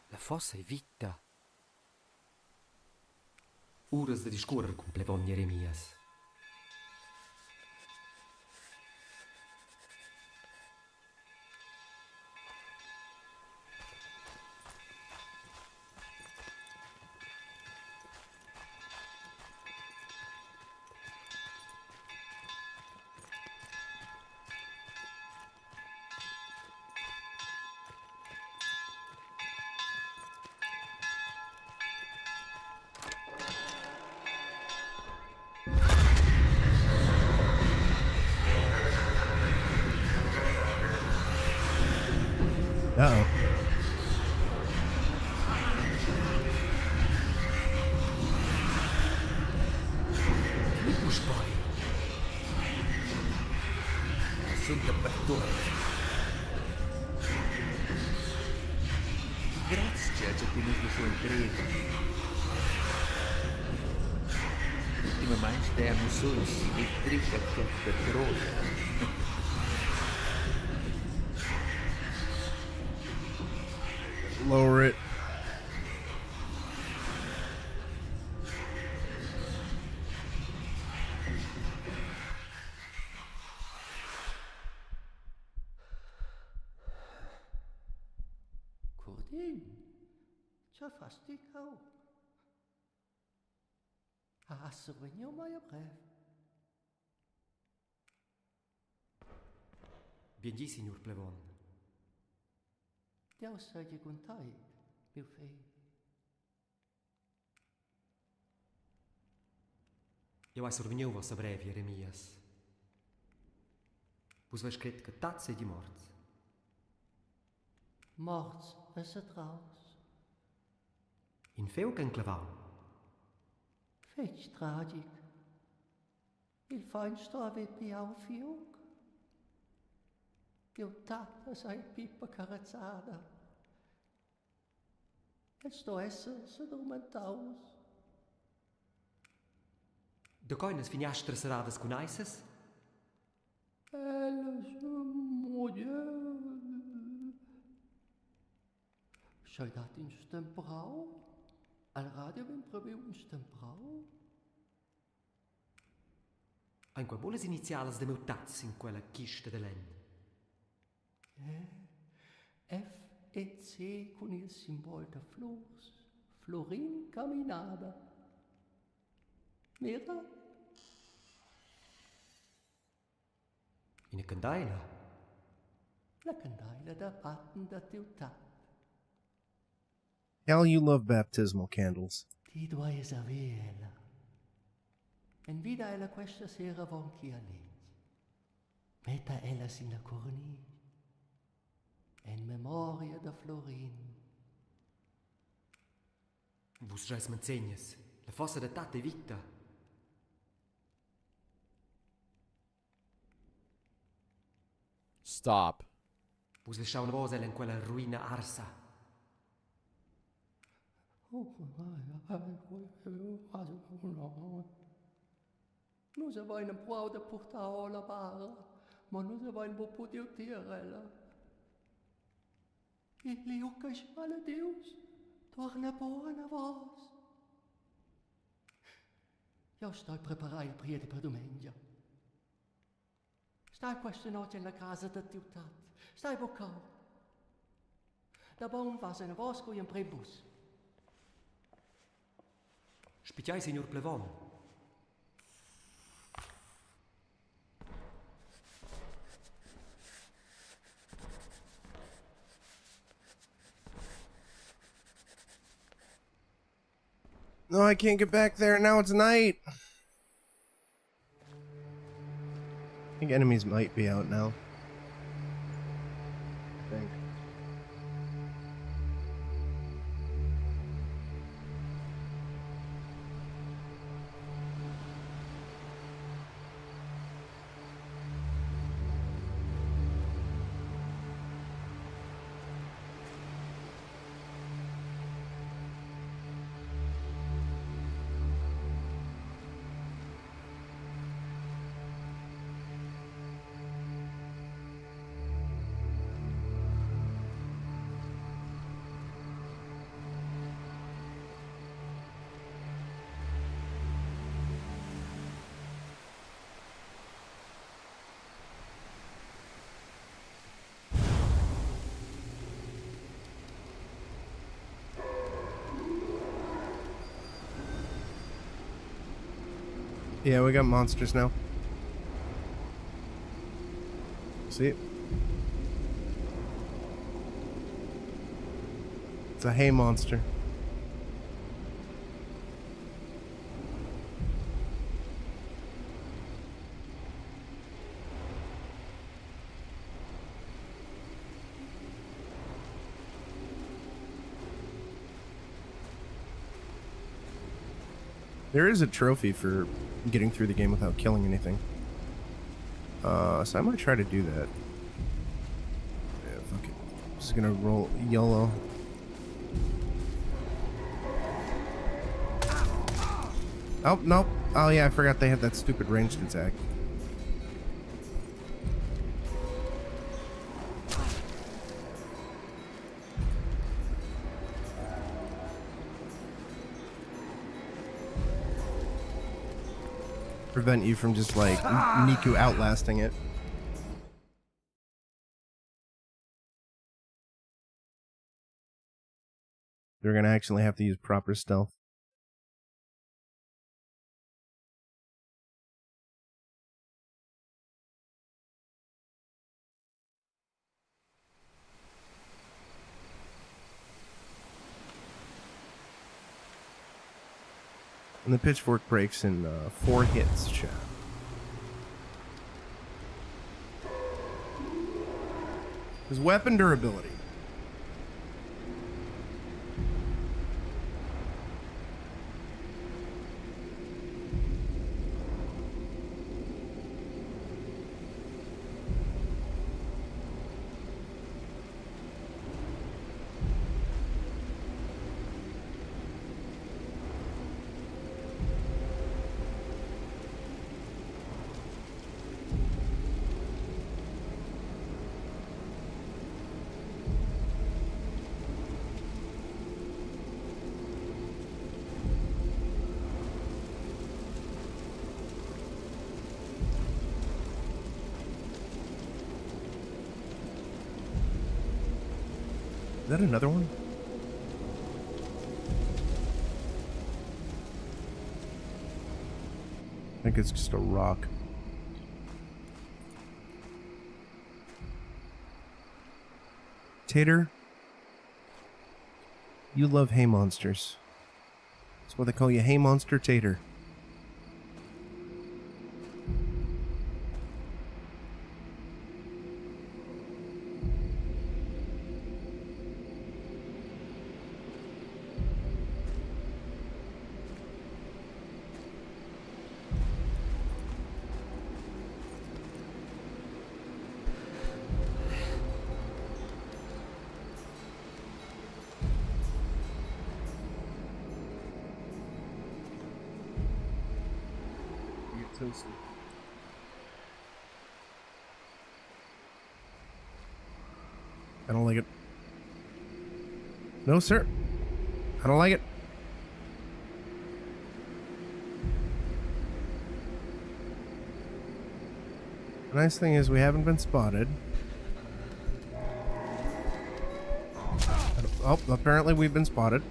La fossa è vitta. Uras de discorrer con plevon Jeremias. spoi.
Sunt per tot. Grazie ce tine cu sua entrega. Ultima mais termo sul simetrica che petrolio.
Lower it.
Cordin, ce faci tu, GHOUL? Să venim mai breve.
Bien dit, signor Plevon.
Devo saggi con te, mio figlio.
Eu ai surveniu vossa breve, Jeremias. Vos vai scret que tatse di morts.
Morts is het raus.
In feu che clavau.
Fetch tragic. Il feinsto aveva più fiuc. Io tata sai pippa carazzata. E sto esse se dormentaus.
De coines finiastre seradas con aises?
Ella moglie. Schau dat in stemprau? Al radio ben probiu in stemprau?
Ein quei bolas inizialas de meu tats in quella chista de len.
F e C con il simbolo da flors. Florin caminada. Mira?
In a candaila.
La candaila da patten da teutat.
Hal, you love baptismal candles.
Ti dois averla. En vida ella questa sera von chi a legge. Metta ella in la cornice. En memoria da Florin.
Vos già smanzegnas. La fossa de tat è vita.
Stop.
Vos lasciau una vosa in quella ruina arsa.
Nu se vai een prou de portar la barra, maar nu se vai een bopo de tirella. E liucas alle Deus, torna boa na voz. Eu estou a preparar il priete per domenica. Stai questa notte nella casa da teu tat. Stai boccao. Da bon va se ne vosco in prembus.
Spitiai, signor Plevon.
No, I can't get back there. Now it's night. I think enemies might be out now. I think. Yeah, we got monsters now. See? It's a hay monster. There is a trophy for getting through the game without killing anything. So I might try to do that. Yeah, fuck it. Just gonna roll YOLO. Oh, nope. Oh yeah, I forgot they have that stupid ranged attack. Prevent you from just like Niku outlasting it. They're gonna actually have to use proper stealth. And the pitchfork breaks in 4 hits, chat. His weapon durability. Is that another one? I think it's just a rock. Tater, you love hay monsters. That's why they call you Hay Monster Tater. I don't like it. No, sir. I don't like it. The nice thing is we haven't been spotted. Oh, apparently we've been spotted.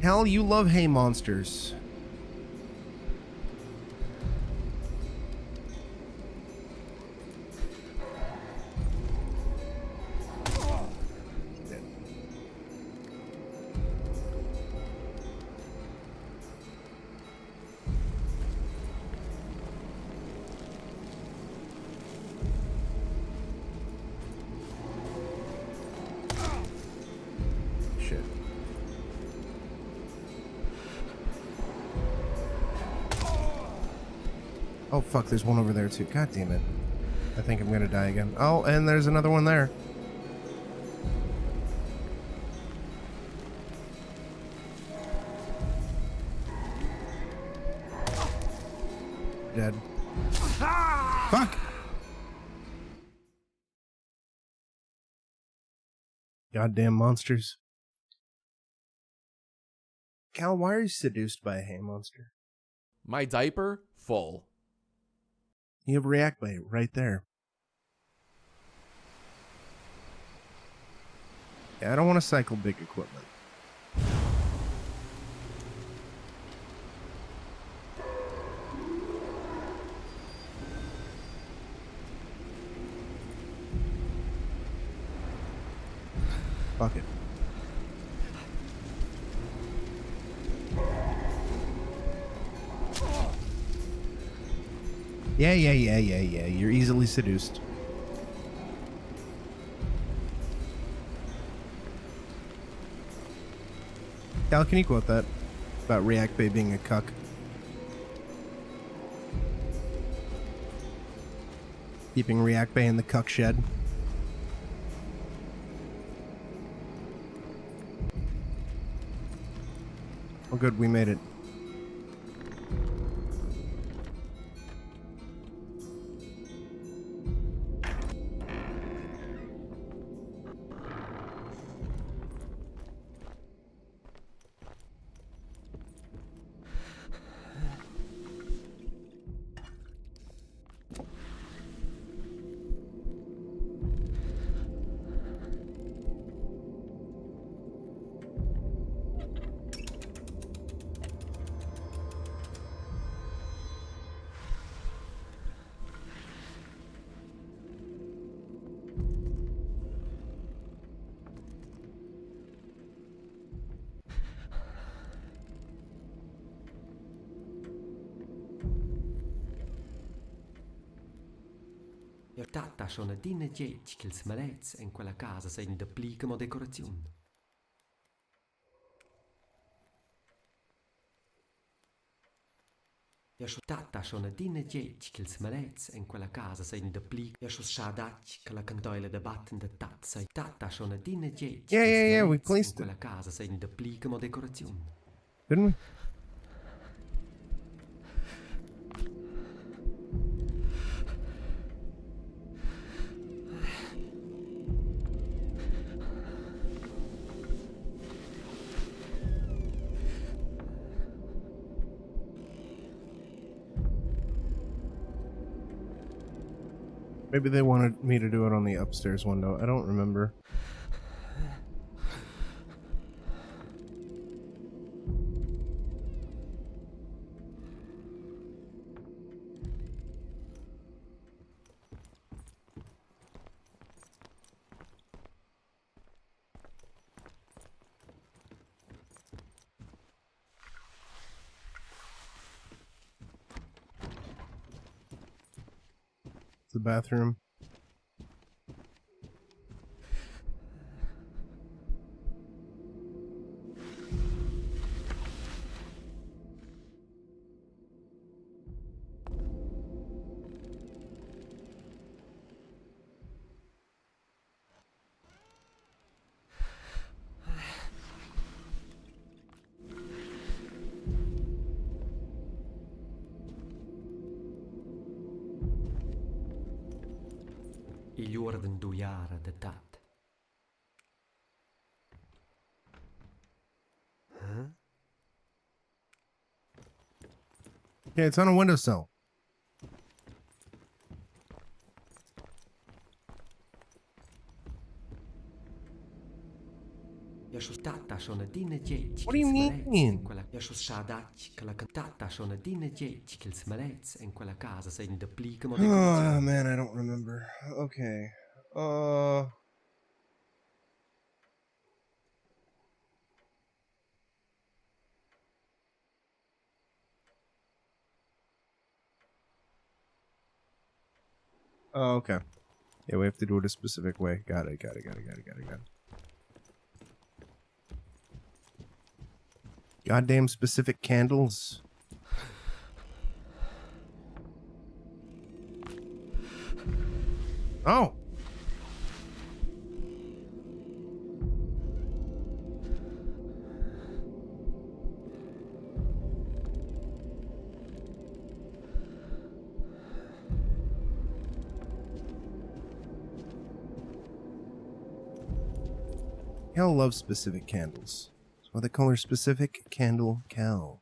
Hell, you love hay monsters. Shit. Oh fuck, there's one over there too. God damn it. I think I'm gonna die again. Oh, and there's another one there. Dead. Fuck! Goddamn monsters. Cal, why are you seduced by a hay monster?
My diaper full.
You have react bait right there. Yeah, I don't want to cycle big equipment. Fuck it. Yeah. You're easily seduced. Cal, can you quote that? About React Bay being a cuck. Keeping React Bay in the cuck shed. Oh good, we made it.
Ja, tata schon a dina getg che ils malets in quella casa sein da pli come decorazione. Ja, schon tata schon a dina getg che ils malets in quella casa sein da pli. Ja, schon schadatg che la cantoila da batten da tat sai. Tata schon a dina getg
Yeah, we
in
placed it.
quella casa sein da pli come decorazione.
Didn't we? Maybe they wanted me to do it on the upstairs window. I don't remember. The bathroom.
I jorden duiara de tat.
Yeah, it's on a windowsill.
Ja, schon tata schon a dina getg
What do you mean?
Ja, schon schadatg che la cantata schon a dina getg che ils malets in quella casa sein da pli come
Oh
decorazione.
man, I don't remember. Okay. Oh, okay. Yeah, we have to do it a specific way. Got it. Goddamn specific candles. Oh! Cal loves specific candles. That's why they call her Specific Candle Cal.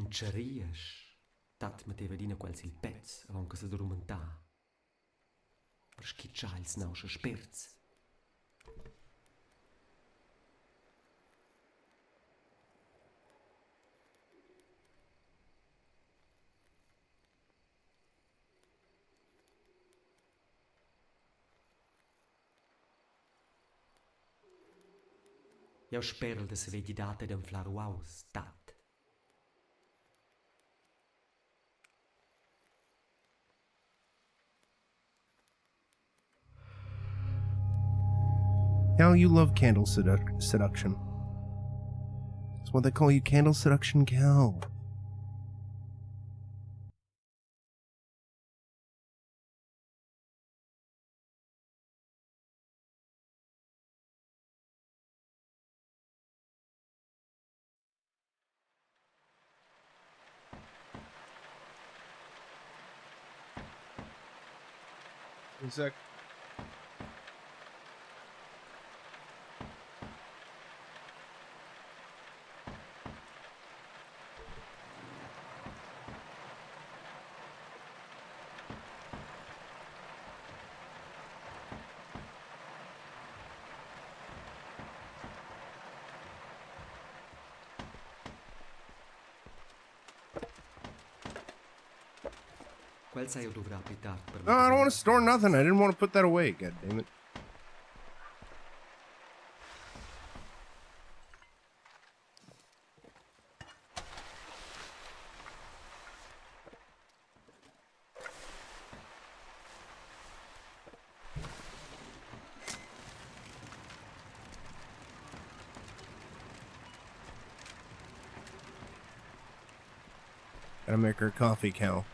ci ries, tat metteva dina quels il pezz avon che s'addormentà. Per schicciar ils nausche sperz. Jeu sperel da se vedi data d'enflar uaus, tat.
Cal, you love candle seduction. That's what they call you, candle seduction Cal. One sec.
Quel sai io dovrà apitar per
No, I don't want to store nothing. I didn't want to put that away. God damn it. Gotta make her coffee, Cal.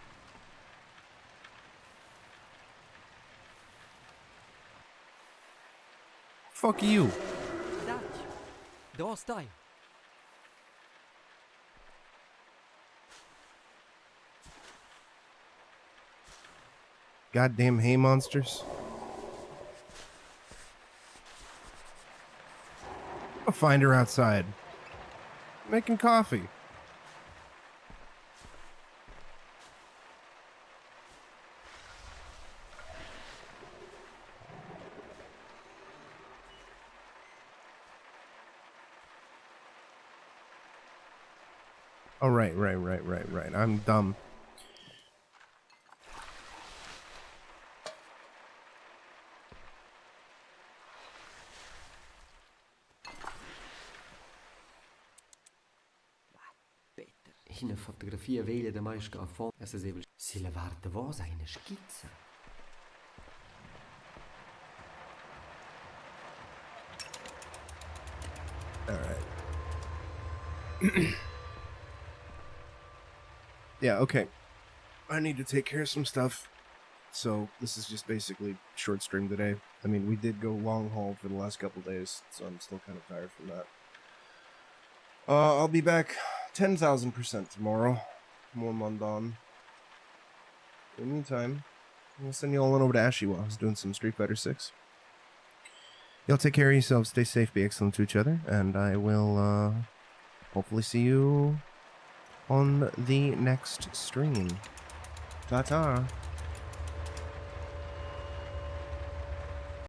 Fuck you.
Dai, dove stai?
Goddamn hay monsters. I'll find her outside. Making coffee. Oh, right. I'm dumb.
Una fotografia veglia da mais a fond, essa sevel si levar de vos a una schizza.
All right. Yeah, okay. I need to take care of some stuff. So this is just basically short stream today. I mean, we did go long haul for the last couple days, so I'm still kind of tired from that. I'll be back 10,000% tomorrow. More Mundaun. In the meantime, I'm gonna send you all on over to Ashy while I was doing some Street Fighter 6. Y'all take care of yourselves, stay safe, be excellent to each other, and I will hopefully see you on the next stream. Ta-ta.